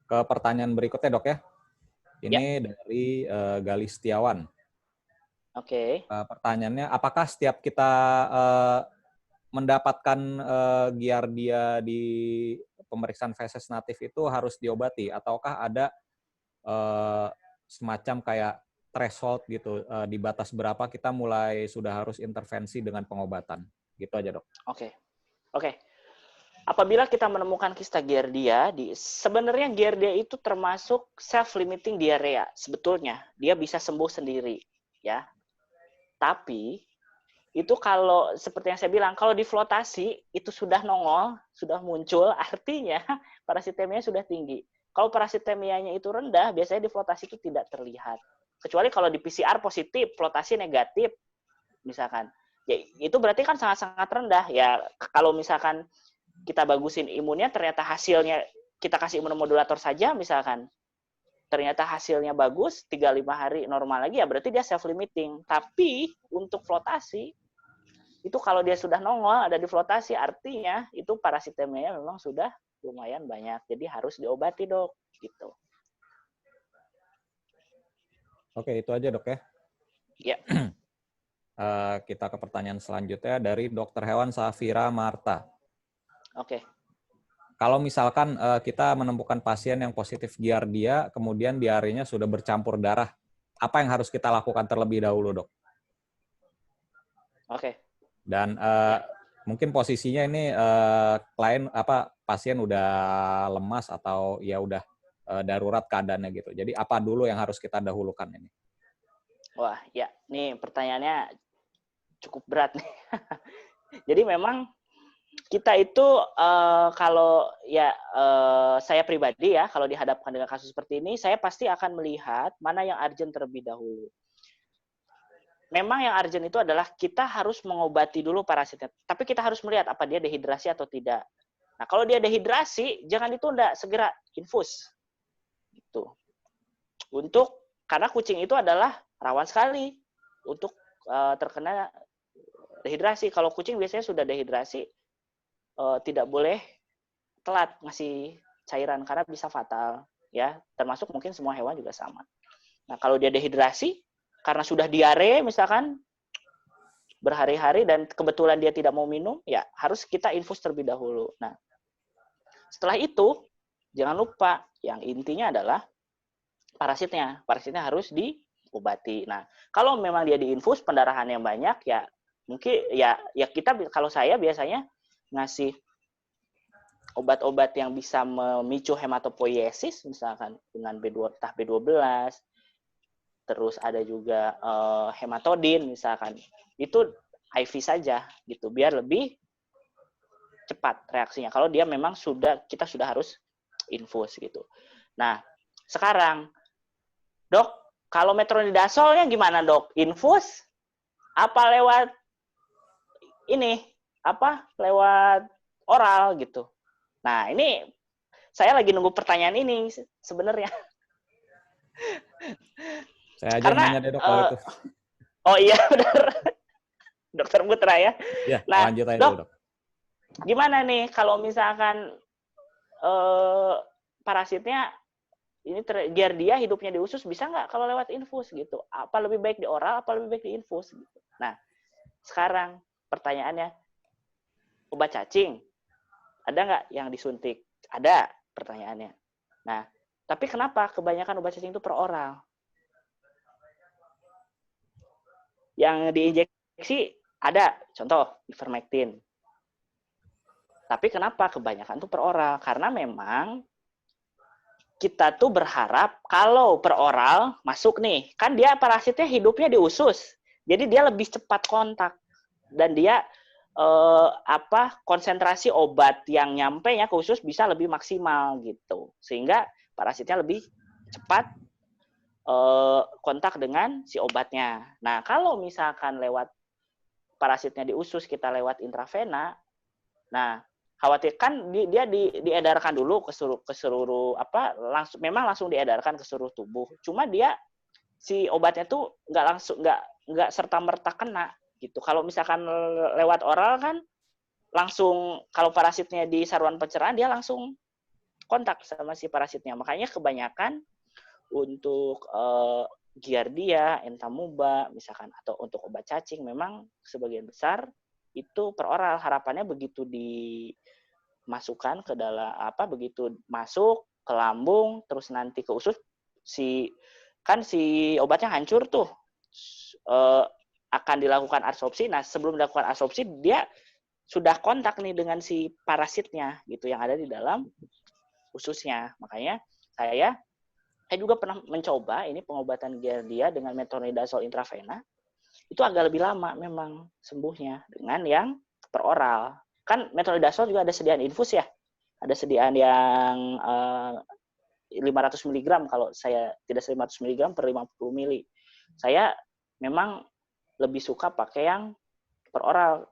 ke pertanyaan berikutnya dok ya. Ini dari Gali Setiawan. Oke. Pertanyaannya, apakah setiap kita mendapatkan giardia di pemeriksaan feses natif itu harus diobati, ataukah ada semacam kayak threshold gitu, di batas berapa kita mulai sudah harus intervensi dengan pengobatan? Gitu aja dok. Oke. Apabila kita menemukan kista giardia, sebenarnya giardia itu termasuk self-limiting diarrhea. Sebetulnya dia bisa sembuh sendiri, ya. Tapi itu kalau seperti yang saya bilang, kalau diflotasi itu sudah nongol, sudah muncul, artinya parasitemianya sudah tinggi. Kalau parasitemianya itu rendah, biasanya diflotasi itu tidak terlihat. Kecuali kalau di PCR positif, flotasi negatif, misalkan. Ya, itu berarti kan sangat-sangat rendah. Ya, kalau misalkan kita bagusin imunnya, ternyata hasilnya kita kasih imunomodulator saja, misalkan. Ternyata hasilnya bagus, 3-5 hari normal lagi, ya berarti dia self-limiting. Tapi untuk flotasi, itu kalau dia sudah nongol, ada di flotasi, artinya itu parasitemianya memang sudah lumayan banyak. Jadi harus diobati dok. Gitu. Oke, itu aja dok ya. Ya. Kita ke pertanyaan selanjutnya dari Dr. Hewan Safira Marta. Oke. Kalau misalkan kita menemukan pasien yang positif giardia, kemudian diarenya sudah bercampur darah, apa yang harus kita lakukan terlebih dahulu, dok? Oke. Dan mungkin posisinya ini pasien udah lemas atau ya udah darurat keadaannya gitu. Jadi apa dulu yang harus kita dahulukan ini? Wah, ya, nih pertanyaannya cukup berat nih. Jadi memang kita itu kalau saya pribadi ya, kalau dihadapkan dengan kasus seperti ini, saya pasti akan melihat mana yang urgent terlebih dahulu. memang yang urgent itu adalah kita harus mengobati dulu parasitnya. Tapi kita harus melihat apa dia dehidrasi atau tidak. Nah, kalau dia dehidrasi, jangan ditunda, segera infus. Gitu. Karena kucing itu adalah rawan sekali untuk terkena dehidrasi. Kalau kucing biasanya sudah dehidrasi, tidak boleh telat ngasih cairan karena bisa fatal. Ya, termasuk mungkin semua hewan juga sama. Nah, kalau dia dehidrasi, karena sudah diare misalkan berhari-hari dan kebetulan dia tidak mau minum, ya harus kita infus terlebih dahulu. Nah, setelah itu jangan lupa yang intinya adalah parasitnya. Parasitnya harus diobati. Nah, kalau memang dia diinfus pendarahan yang banyak, ya mungkin ya kita, kalau saya biasanya ngasih obat-obat yang bisa memicu hematopoiesis misalkan dengan B12, terus ada juga hematodin misalkan, itu IV saja gitu biar lebih cepat reaksinya kalau dia memang kita sudah harus infus gitu. Nah, sekarang Dok, kalau metronidazolnya gimana Dok? Infus apa lewat lewat oral gitu? Nah, ini saya lagi nunggu pertanyaan ini sebenarnya. Saya aja nanya deh dok kalau itu. Oh iya benar. Dokter Putra ya. Ya, nah, lanjut aja dok, dulu, dok. Gimana nih kalau misalkan parasitnya ini Giardia hidupnya di usus, bisa nggak kalau lewat infus gitu? Apa lebih baik di oral, apa lebih baik di infus gitu? Nah, sekarang pertanyaannya, obat cacing ada nggak yang disuntik? Ada pertanyaannya. Nah, tapi kenapa kebanyakan obat cacing itu per oral? Yang diinjeksi ada, contoh ivermectin. Tapi kenapa kebanyakan itu per oral? Karena memang kita tuh berharap kalau per oral masuk nih, kan dia parasitnya hidupnya di usus, jadi dia lebih cepat kontak dan dia konsentrasi obat yang nyampe ya ke usus bisa lebih maksimal gitu, sehingga parasitnya lebih cepat kontak dengan si obatnya. Nah, kalau misalkan lewat parasitnya di usus kita lewat intravena, nah khawatir kan dia diedarkan dulu ke seluruh langsung diedarkan ke seluruh tubuh. Cuma dia si obatnya tuh nggak serta merta kena gitu. Kalau misalkan lewat oral kan langsung, kalau parasitnya di saluran pencernaan dia langsung kontak sama si parasitnya. Makanya kebanyakan untuk Giardia, Entamuba misalkan, atau untuk obat cacing memang sebagian besar itu per oral. Harapannya begitu dimasukkan ke dalam begitu masuk ke lambung terus nanti ke usus si obatnya hancur tuh, akan dilakukan absorpsi. Nah, sebelum dilakukan absorpsi dia sudah kontak nih dengan si parasitnya gitu yang ada di dalam ususnya. Makanya saya juga pernah mencoba ini pengobatan Giardia dengan metronidazol intravena. Itu agak lebih lama memang sembuhnya dengan yang per oral. Kan metronidazol juga ada sediaan infus ya. Ada sediaan yang 500 mg, kalau saya tidak 500 mg per 50 ml. Saya memang lebih suka pakai yang per oral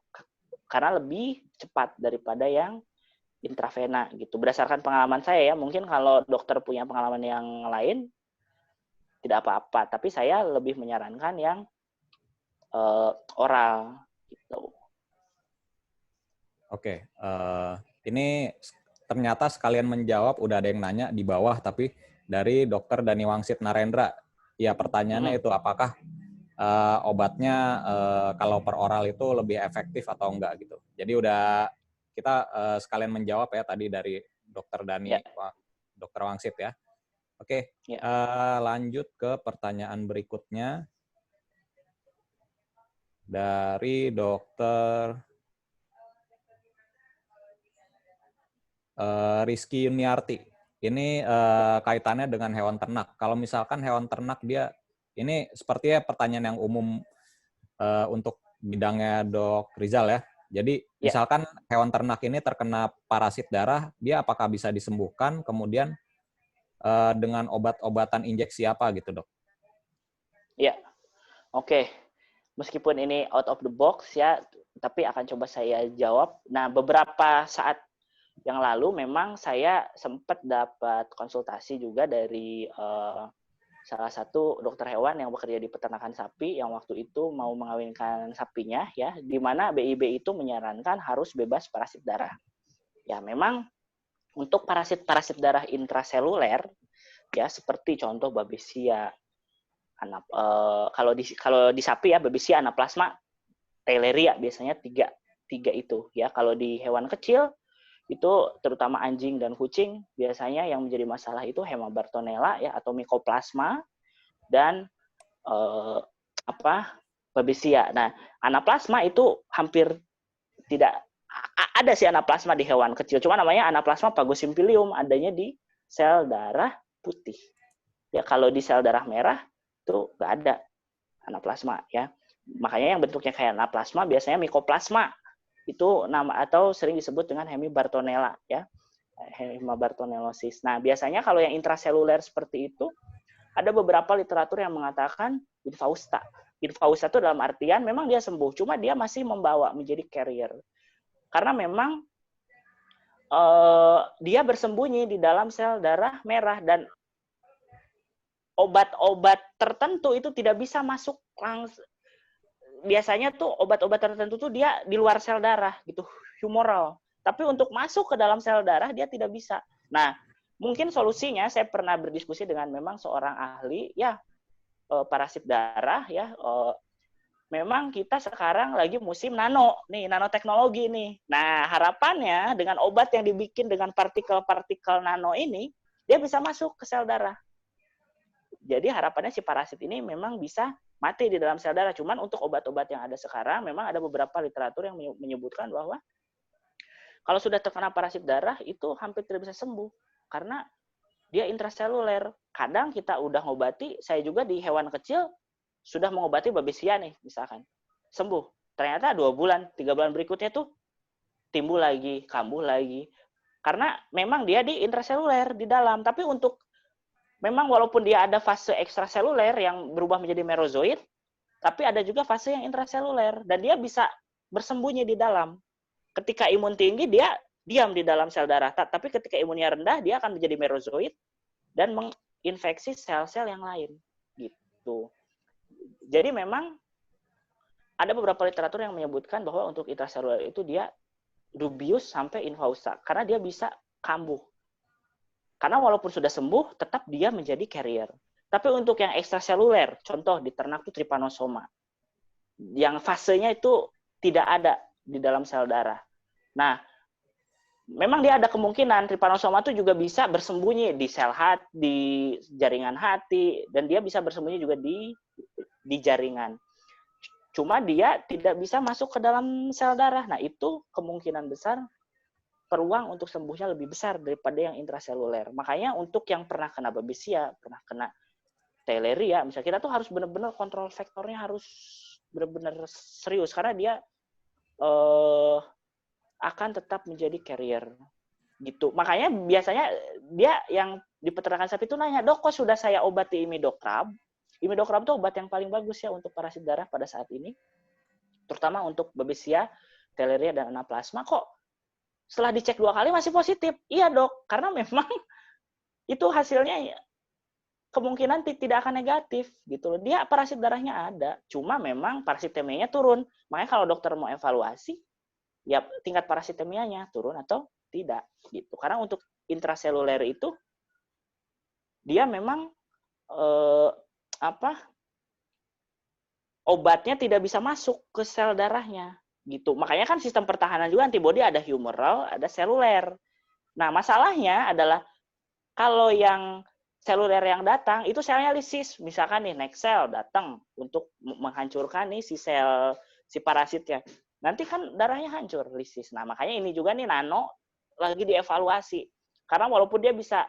karena lebih cepat daripada yang intravena gitu. Berdasarkan pengalaman saya ya, mungkin kalau dokter punya pengalaman yang lain tidak apa-apa, tapi saya lebih menyarankan yang oral gitu. Oke, ini ternyata sekalian menjawab, udah ada yang nanya di bawah, tapi dari Dr. Dani Wangsit Narendra. Ya, pertanyaannya itu apakah obatnya kalau per oral itu lebih efektif atau enggak gitu. Jadi udah kita sekalian menjawab ya tadi dari Dr. Dani, Dr. Wangsit ya. Oke, lanjut ke pertanyaan berikutnya dari Dr. Rizky Yuniarti. Ini kaitannya dengan hewan ternak. Kalau misalkan hewan ternak dia, ini sepertinya pertanyaan yang umum untuk bidangnya Dok Rizal ya. Jadi misalkan hewan ternak ini terkena parasit darah, dia apakah bisa disembuhkan? Kemudian dengan obat-obatan injeksi apa gitu, Dok? Ya, oke. meskipun ini out of the box ya, tapi akan coba saya jawab. Nah, beberapa saat yang lalu memang saya sempat dapat konsultasi juga dari salah satu dokter hewan yang bekerja di peternakan sapi yang waktu itu mau mengawinkan sapinya ya, di mana BIB itu menyarankan harus bebas parasit darah. Ya, memang untuk parasit-parasit darah intraseluler ya seperti contoh Babesia, kalau di sapi ya Babesia, Anaplasma, Theileria biasanya tiga itu ya. Kalau di hewan kecil itu terutama anjing dan kucing biasanya yang menjadi masalah itu Hemabartonella ya atau Mycoplasma dan Babesia. Nah, Anaplasma itu hampir tidak ada sih Anaplasma di hewan kecil. Cuma namanya Anaplasma phagosymphylium, adanya di sel darah putih. Ya kalau di sel darah merah itu nggak ada Anaplasma ya. Makanya yang bentuknya kayak Anaplasma biasanya Mycoplasma. Itu nama atau sering disebut dengan Hemibartonella ya, Hemabartonellosis. Nah, biasanya kalau yang intraseluler seperti itu ada beberapa literatur yang mengatakan infausta. Infausta itu dalam artian memang dia sembuh, cuma dia masih membawa menjadi carrier. Karena memang dia bersembunyi di dalam sel darah merah dan obat-obat tertentu itu tidak bisa masuk langsung. Biasanya tuh obat-obat tertentu tuh dia di luar sel darah gitu, humoral. Tapi untuk masuk ke dalam sel darah dia tidak bisa. Nah, mungkin solusinya saya pernah berdiskusi dengan memang seorang ahli ya parasit darah ya. Memang kita sekarang lagi musim nanoteknologi nih. Nah, harapannya dengan obat yang dibikin dengan partikel-partikel nano ini dia bisa masuk ke sel darah. Jadi harapannya si parasit ini memang bisa mati di dalam sel darah. Cuman untuk obat-obat yang ada sekarang, memang ada beberapa literatur yang menyebutkan bahwa kalau sudah terkena parasit darah, itu hampir tidak bisa sembuh. Karena dia intraseluler. Kadang kita udah ngobati, saya juga di hewan kecil, sudah mengobati Babesia nih, misalkan. Sembuh. Ternyata 2 bulan, 3 bulan berikutnya tuh timbul lagi, kambuh lagi. Karena memang dia di intraseluler, di dalam. Tapi untuk memang walaupun dia ada fase ekstraseluler yang berubah menjadi merozoid, tapi ada juga fase yang intraseluler dan dia bisa bersembunyi di dalam. Ketika imun tinggi dia diam di dalam sel darah, tapi ketika imunnya rendah dia akan menjadi merozoid dan menginfeksi sel-sel yang lain. Gitu. Jadi memang ada beberapa literatur yang menyebutkan bahwa untuk intraseluler itu dia dubius sampai infausta karena dia bisa kambuh. Karena walaupun sudah sembuh, tetap dia menjadi carrier. Tapi untuk yang ekstraseluler, contoh di ternak itu trypanosoma, yang fasenya itu tidak ada di dalam sel darah. Nah, memang dia ada kemungkinan trypanosoma itu juga bisa bersembunyi di sel hati, di jaringan hati, dan dia bisa bersembunyi juga di jaringan. Cuma dia tidak bisa masuk ke dalam sel darah. Nah, itu kemungkinan besar peluang untuk sembuhnya lebih besar daripada yang intraseluler. Makanya untuk yang pernah kena Babesia, pernah kena Theileria, misalnya kita tuh harus benar-benar kontrol faktornya harus benar-benar serius karena dia akan tetap menjadi carrier gitu. Makanya biasanya dia yang di peternakan sapi itu nanya, "Dok, kok sudah saya obati imidocrab?" Imidocrab itu obat yang paling bagus ya untuk parasit darah pada saat ini. Terutama untuk Babesia, Theileria dan Anaplasma. Kok setelah dicek 2 kali masih positif? Iya, Dok, karena memang itu hasilnya kemungkinan tidak akan negatif gitu loh. Dia parasit darahnya ada, cuma memang parasitemianya turun. Makanya kalau dokter mau evaluasi, ya tingkat parasitemianya turun atau tidak gitu. Karena untuk intraseluler itu dia memang obatnya tidak bisa masuk ke sel darahnya gitu. Makanya kan sistem pertahanan juga antibodi ada humoral, ada seluler. Nah, masalahnya adalah kalau yang seluler yang datang itu selnya lisis. Misalkan nih next cell datang untuk menghancurkan nih si sel si parasitnya. Nanti kan darahnya hancur, lisis. Nah, makanya ini juga nih nano lagi dievaluasi. Karena walaupun dia bisa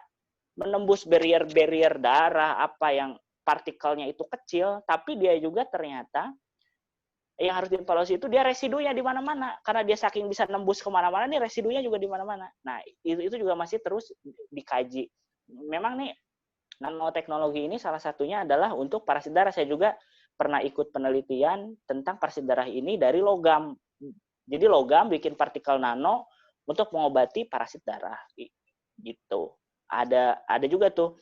menembus barrier darah apa yang partikelnya itu kecil, tapi dia juga ternyata yang harus dievaluasi itu dia residunya di mana-mana. Karena dia saking bisa nembus kemana-mana, nih residunya juga di mana-mana. Nah, itu juga masih terus dikaji. Memang nih, nanoteknologi ini salah satunya adalah untuk parasit darah. Saya juga pernah ikut penelitian tentang parasit darah ini dari logam. Jadi logam bikin partikel nano untuk mengobati parasit darah gitu. Ada juga tuh.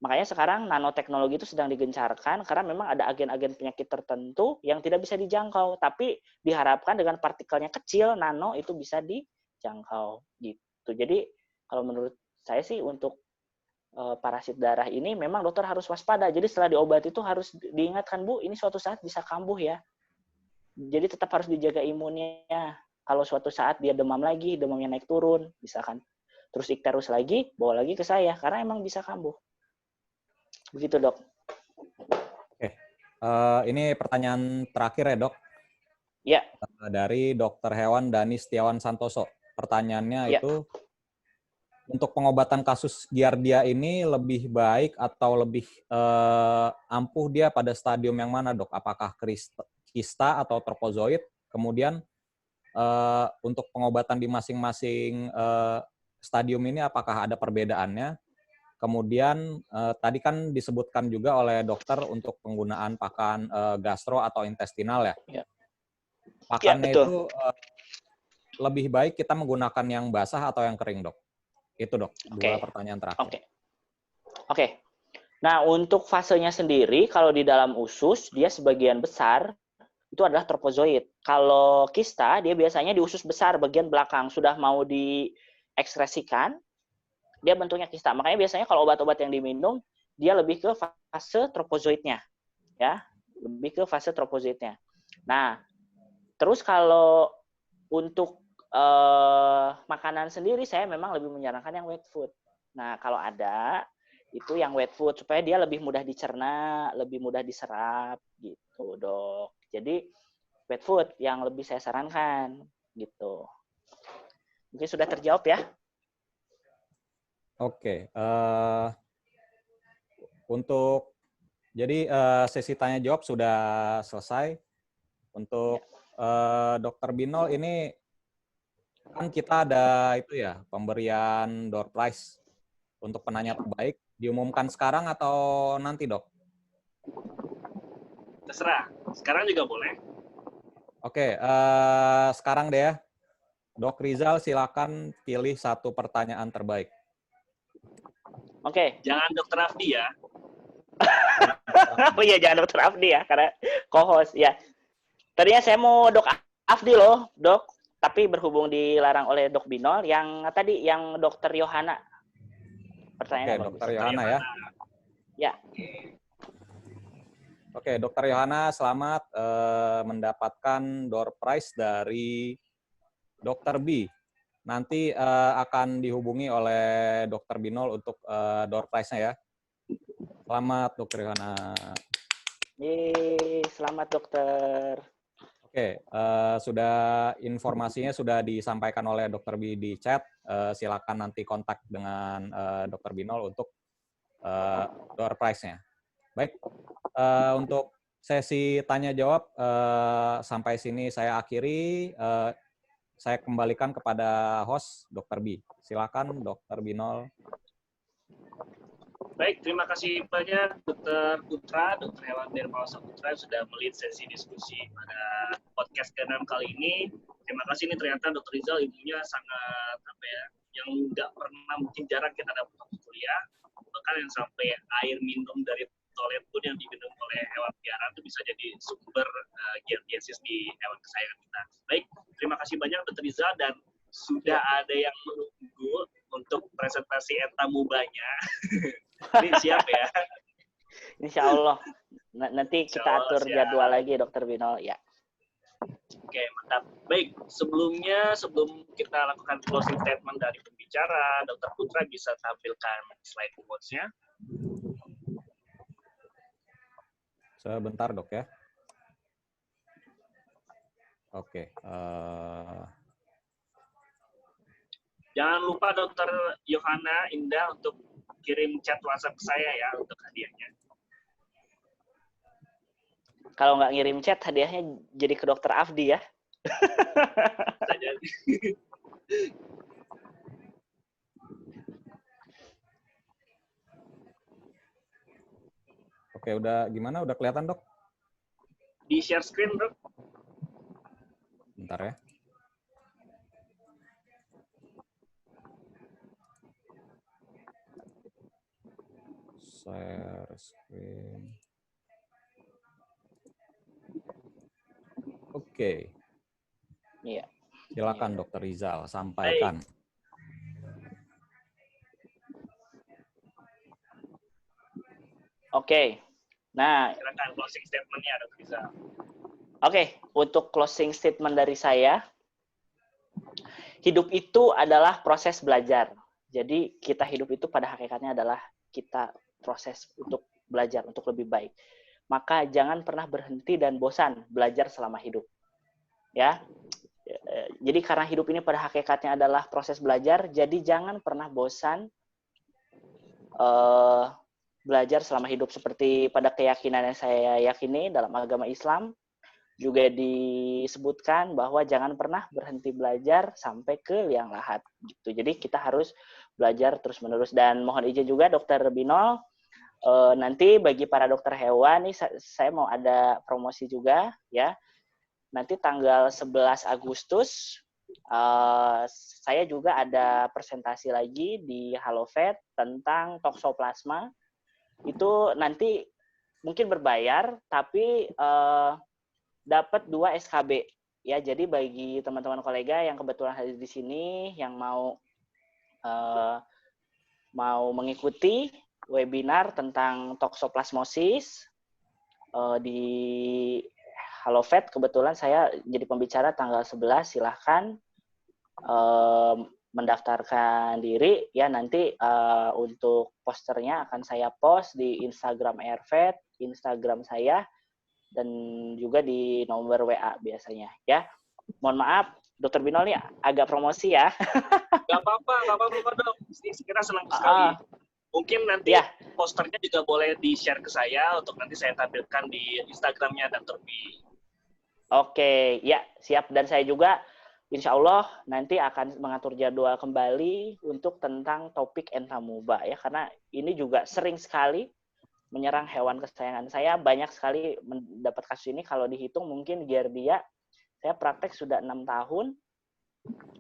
Makanya sekarang nanoteknologi itu sedang digencarkan karena memang ada agen-agen penyakit tertentu yang tidak bisa dijangkau, tapi diharapkan dengan partikelnya kecil, nano itu bisa dijangkau gitu. Jadi kalau menurut saya sih untuk parasit darah ini memang dokter harus waspada. Jadi setelah diobati itu harus diingatkan, Bu, ini suatu saat bisa kambuh ya. Jadi tetap harus dijaga imunnya. Kalau suatu saat dia demam lagi, demamnya naik turun, misalkan terus ikterus lagi, bawa lagi ke saya karena emang bisa kambuh. Begitu, Dok. Oke. Ini pertanyaan terakhir ya, Dok. Ya. Dari Dokter Hewan Dani Setiawan Santoso. Pertanyaannya Ya. itu, untuk pengobatan kasus giardia ini lebih baik atau lebih ampuh dia pada stadium yang mana, Dok? Apakah kista atau tropozoid? Kemudian untuk pengobatan di masing-masing stadium ini apakah ada perbedaannya? Kemudian tadi kan disebutkan juga oleh dokter untuk penggunaan pakan gastro atau intestinal ya. Ya. Pakannya Ya, itu lebih baik kita menggunakan yang basah atau yang kering, Dok? Itu, Dok, dua pertanyaan terakhir. Oke. Nah, untuk fasenya sendiri, kalau di dalam usus, dia sebagian besar itu adalah tropozoid. Kalau kista, dia biasanya di usus besar, bagian belakang. Sudah mau diekskresikan, dia bentuknya kista. Makanya biasanya kalau obat-obat yang diminum, dia lebih ke fase tropozoidnya. Ya, lebih ke fase tropozoidnya. Nah, terus kalau untuk makanan sendiri, saya memang lebih menyarankan yang wet food. Nah, kalau ada, itu yang wet food, supaya dia lebih mudah dicerna, lebih mudah diserap, gitu, Dok. Jadi, wet food yang lebih saya sarankan, gitu. Mungkin sudah terjawab ya? Oke. Untuk, jadi sesi tanya jawab sudah selesai. Untuk Dokter Binol ini, kan kita ada itu ya, pemberian door prize untuk penanya terbaik. Diumumkan sekarang atau nanti, Dok? Terserah. Sekarang juga boleh. Oke, sekarang deh ya. Dok Rizal, silakan pilih satu pertanyaan terbaik. Oke. Jangan Dokter Afdi ya. Oh iya, jangan Dokter Afdi ya, karena co-host ya. Tadinya saya mau Dok Afdi loh, Dok. Tapi berhubung dilarang oleh Dok Binol, yang tadi yang Dokter Yohana. Pertanyaannya bagus. Dokter Yohana ya. Ya. Oke, Dokter Yohana, selamat mendapatkan door prize dari Dokter B. Nanti akan dihubungi oleh Dokter Binol untuk door prize-nya ya. Selamat, Dokter Yohana. Yeay, selamat dokter. Oke, informasinya sudah disampaikan oleh Dokter B di chat. Silakan nanti kontak dengan Dokter Binol untuk door prize-nya. Baik, untuk sesi tanya jawab sampai sini saya akhiri. Saya kembalikan kepada host Dokter B. Silakan, Dokter Binol. Baik, terima kasih banyak Dr. Putra, Dr. Hewan Nirmala Saputra sudah melit sesi diskusi pada podcast ke-6 kali ini. Terima kasih, ini ternyata Dr. Rizal ilmunya sangat yang nggak pernah mungkin jarang kita dapat waktu kuliah, bahkan yang sampai air minum dari toilet pun yang diminum oleh hewan piaraan itu bisa jadi sumber giardiasis di hewan kesayangan kita. Baik, terima kasih banyak Dr. Rizal, dan sudah ada yang menunggu untuk presentasi entamubanya. Ini siap ya? Insya Allah. Nanti kita atur jadwal lagi, Dokter Binol. Ya. Oke, mantap. Baik, sebelum kita lakukan closing statement dari pembicara, Dokter Putra bisa tampilkan slide quotes-nya. Sebentar, Dok ya. Oke. Jangan lupa Dokter Yohana Indah untuk kirim chat WhatsApp ke saya ya untuk hadiahnya. Kalau nggak ngirim chat, hadiahnya jadi ke Dokter Afdi ya. Oke, udah gimana? Udah kelihatan, Dok? Di share screen, bro. Bentar ya. Share screen. Oke. Iya. Silakan Dr. Rizal, sampaikan. Oke. Nah, Silakan closing statement-nya, Dr. Rizal. oke, untuk closing statement dari saya, hidup itu adalah proses belajar. Jadi kita hidup itu pada hakikatnya adalah kita proses untuk belajar, untuk lebih baik. Maka jangan pernah berhenti dan bosan belajar selama hidup. Ya. Jadi karena hidup ini pada hakikatnya adalah proses belajar, jadi jangan pernah bosan belajar selama hidup. Seperti pada keyakinan yang saya yakini dalam agama Islam, juga disebutkan bahwa jangan pernah berhenti belajar sampai ke liang lahat. Gitu. Jadi kita harus belajar terus-menerus. Dan mohon izin juga Dokter Binol, nanti bagi para dokter hewan, nih saya mau ada promosi juga. Ya. Nanti tanggal 11 Agustus, saya juga ada presentasi lagi di HaloVet tentang toksoplasma. Itu nanti mungkin berbayar, tapi dapat 2 SKB. Ya, jadi bagi teman-teman kolega yang kebetulan hadir di sini, yang mau mengikuti webinar tentang toksoplasmosis di HaloVet, kebetulan saya jadi pembicara tanggal 11, silahkan mendaftarkan diri. Ya, nanti untuk posternya akan saya post di Instagram AirVet, Instagram saya, dan juga di nomor WA biasanya. Ya, mohon maaf, Dokter Binol nih agak promosi ya. Gak apa-apa dok. Kita senang sekali. Mungkin nanti posternya juga boleh di-share ke saya untuk nanti saya tampilkan di Instagramnya Dr. B. Oke, ya siap. Dan saya juga insya Allah nanti akan mengatur jadwal kembali untuk tentang topik entamuba ya, karena ini juga sering sekali menyerang hewan kesayangan saya. Banyak sekali mendapat kasus ini. Kalau dihitung mungkin Giardia, saya praktek sudah 6 tahun.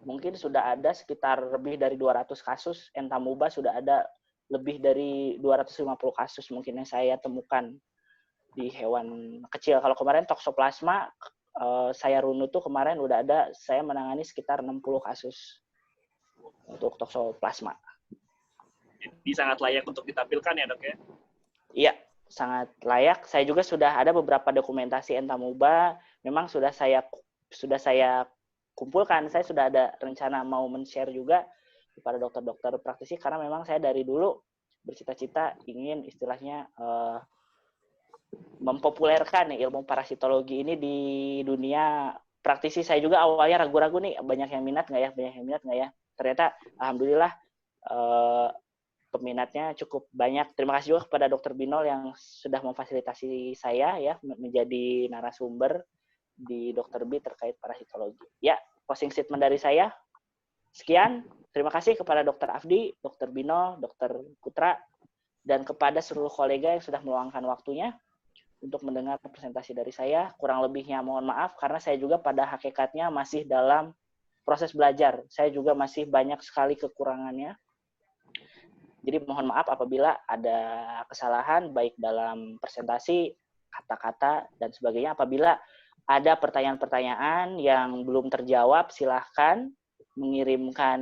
Mungkin sudah ada sekitar lebih dari 200 kasus. Entamuba sudah ada lebih dari 250 kasus mungkin yang saya temukan di hewan kecil. Kalau kemarin toksoplasma, saya runut tuh kemarin udah ada, saya menangani sekitar 60 kasus untuk toksoplasma. Jadi sangat layak untuk ditampilkan ya dok ya? Iya, sangat layak. Saya juga sudah ada beberapa dokumentasi entamuba, memang sudah saya kumpulkan. Saya sudah ada rencana mau men-share juga kepada dokter-dokter praktisi, karena memang saya dari dulu bercita-cita ingin istilahnya mempopulerkan ilmu parasitologi ini di dunia praktisi. Saya juga awalnya ragu-ragu nih, banyak yang minat nggak ya? Ternyata alhamdulillah peminatnya cukup banyak. Terima kasih juga kepada Dokter Binol yang sudah memfasilitasi saya ya menjadi narasumber di Dokter B terkait parasitologi. Ya, closing statement dari saya. Sekian. Terima kasih kepada Dokter Afdi, Dokter Binol, Dokter Putra, dan kepada seluruh kolega yang sudah meluangkan waktunya untuk mendengar presentasi dari saya. Kurang lebihnya mohon maaf, karena saya juga pada hakikatnya masih dalam proses belajar. Saya juga masih banyak sekali kekurangannya. Jadi mohon maaf apabila ada kesalahan, baik dalam presentasi, kata-kata, dan sebagainya. Apabila ada pertanyaan-pertanyaan yang belum terjawab, silahkan mengirimkan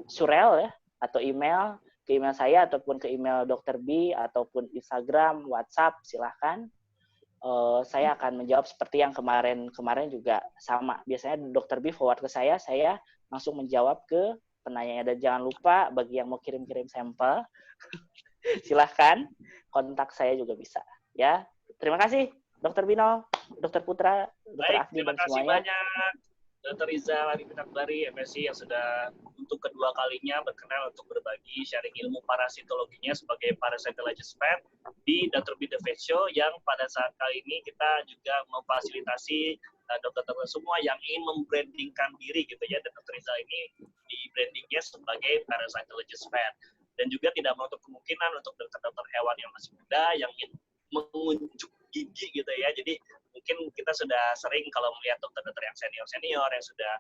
surel ya, atau email ke email saya ataupun ke email Dr. B ataupun Instagram, WhatsApp, silahkan. Saya akan menjawab seperti yang kemarin juga sama. Biasanya Dr. B forward ke saya langsung menjawab ke penanyanya. Dan jangan lupa bagi yang mau kirim-kirim sampel, silahkan kontak saya juga bisa. Ya, terima kasih Dr. Binol, Dr. Putra, Dr. Afdi, dan semuanya. Terima kasih banyak Dr. Rizal Arifin Akbari, MSc, yang sudah untuk kedua kalinya berkenan untuk berbagi sharing ilmu parasitologinya sebagai parasitologist vet di Dr. B The Vet Show, yang pada saat kali ini kita juga memfasilitasi dokter-dokter semua yang ingin membrandingkan diri gitu ya. Dan Dr. Rizal ini di brandingnya sebagai parasitologist vet, dan juga tidak menutup kemungkinan untuk dokter-dokter hewan yang masih muda yang ingin gigi gitu ya. Jadi mungkin kita sudah sering kalau melihat dokter-dokter yang senior yang sudah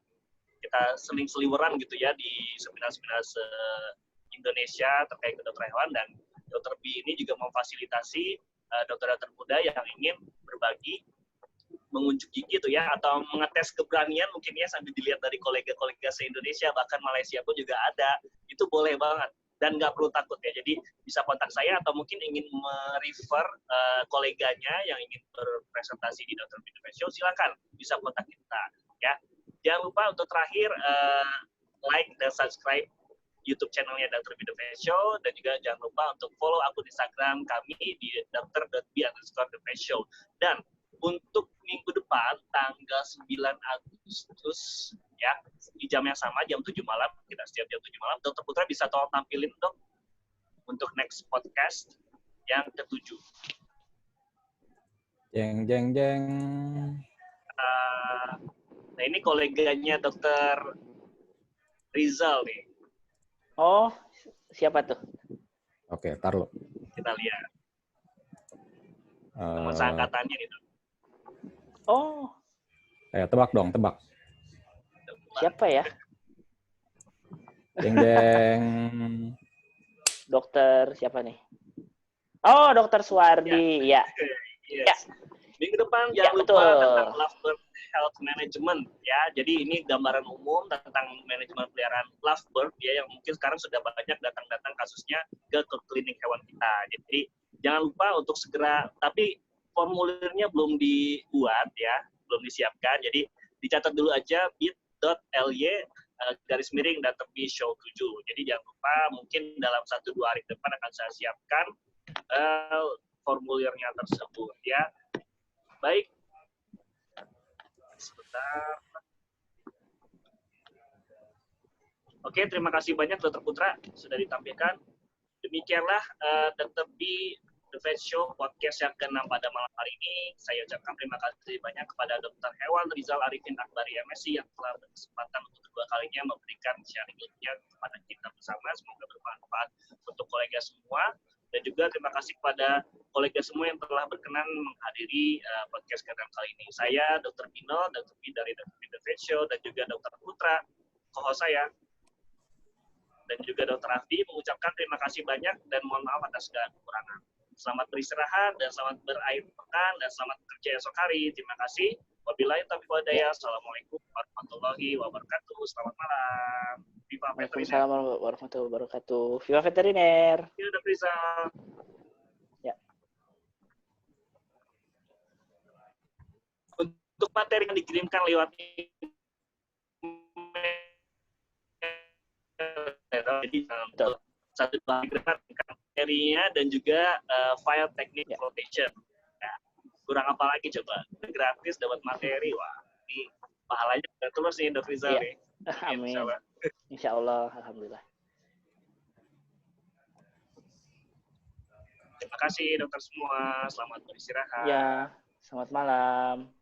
kita seliweran gitu ya di seminar-seminar se-Indonesia terkait kedokteran hewan, dan Dr. B ini juga memfasilitasi dokter-dokter muda yang ingin berbagi mengunjuk gigi itu ya, atau mengetes keberanian mungkin ya, sambil dilihat dari kolega-kolega se-Indonesia, bahkan Malaysia pun juga ada. Itu boleh banget dan nggak perlu takut ya. Jadi bisa kontak saya, atau mungkin ingin merefer koleganya yang ingin berpresentasi di Dr. Bido Vet Show, silakan bisa kontak kita ya. Jangan lupa untuk terakhir like dan subscribe YouTube channelnya Dr. Bido Vet Show, dan juga jangan lupa untuk follow akun Instagram kami di dr.b_the_vet_show. Dan untuk minggu depan tanggal 9 Agustus ya, di jam yang sama, jam 7 malam, kita setiap jam 7 malam, Dr. Putra bisa tolong tampilin dok untuk next podcast yang ke-7. Jeng jeng jeng. Nah ini koleganya Dr. Rizal nih. Oh, siapa tuh? Oke, tar lo. Kita lihat. Masa angkatannya nih dok. Oh, Tebak dong, tebak. siapa ya? Jeng jeng. Dokter siapa nih? Oh, Dokter Suwardi. Ya. Yes. Ya. Minggu depan Ya, jangan lupa betul. tentang Lovebird Health Management ya. Jadi ini gambaran umum tentang manajemen peliharaan lovebird ya, yang mungkin sekarang sudah banyak datang kasusnya ke klinik hewan kita. Jadi jangan lupa untuk segera, tapi formulirnya belum dibuat ya, belum disiapkan. Jadi dicatat dulu aja bit.ly/Dr. B Show 7. Jadi jangan lupa, mungkin dalam 1-2 hari ke depan akan saya siapkan formulirnya tersebut ya. Baik. Sebentar. Oke, terima kasih banyak Dr. Putra sudah ditampilkan. Demikianlah Dr. B The Vet Show podcast yang ke-6 pada malam hari ini. Saya ucapkan terima kasih banyak kepada Dr. Hewan Rizal Arifin Akbari MSc yang telah berkesempatan untuk kedua kalinya memberikan sharing-nya kepada kita bersama. Semoga bermanfaat untuk kolega semua. Dan juga terima kasih kepada kolega semua yang telah berkenan menghadiri podcast ke-6 kali ini. Saya Dr. Bino, Dr. B dari Dr. B The Vet Show, dan juga Dr. Putra, co-host saya, dan juga Dr. Afdi mengucapkan terima kasih banyak dan mohon maaf atas segala kekurangan. Selamat beristirahat dan selamat berakhir pekan dan selamat bekerja esok hari. Terima kasih. Wabillahi taufiq wal hidayah. Assalamualaikum warahmatullahi wabarakatuh. Selamat malam. Viva Veteriner. Waalaikumsalam warahmatullahi wabarakatuh. Viva Veteriner. Ya, Dr. Rizal. Ya. Untuk materi yang dikirimkan lewat jadi untuk 1-2 hari ke depan materinya dan juga file teknik quotation. Nah, kurang apa lagi coba? Gratis dapat materi, wah ini pahalanya udah tulus nih Dok Rizal nih. Amin. Insya Allah, alhamdulillah. Terima kasih dokter semua, selamat beristirahat. Ya, selamat malam.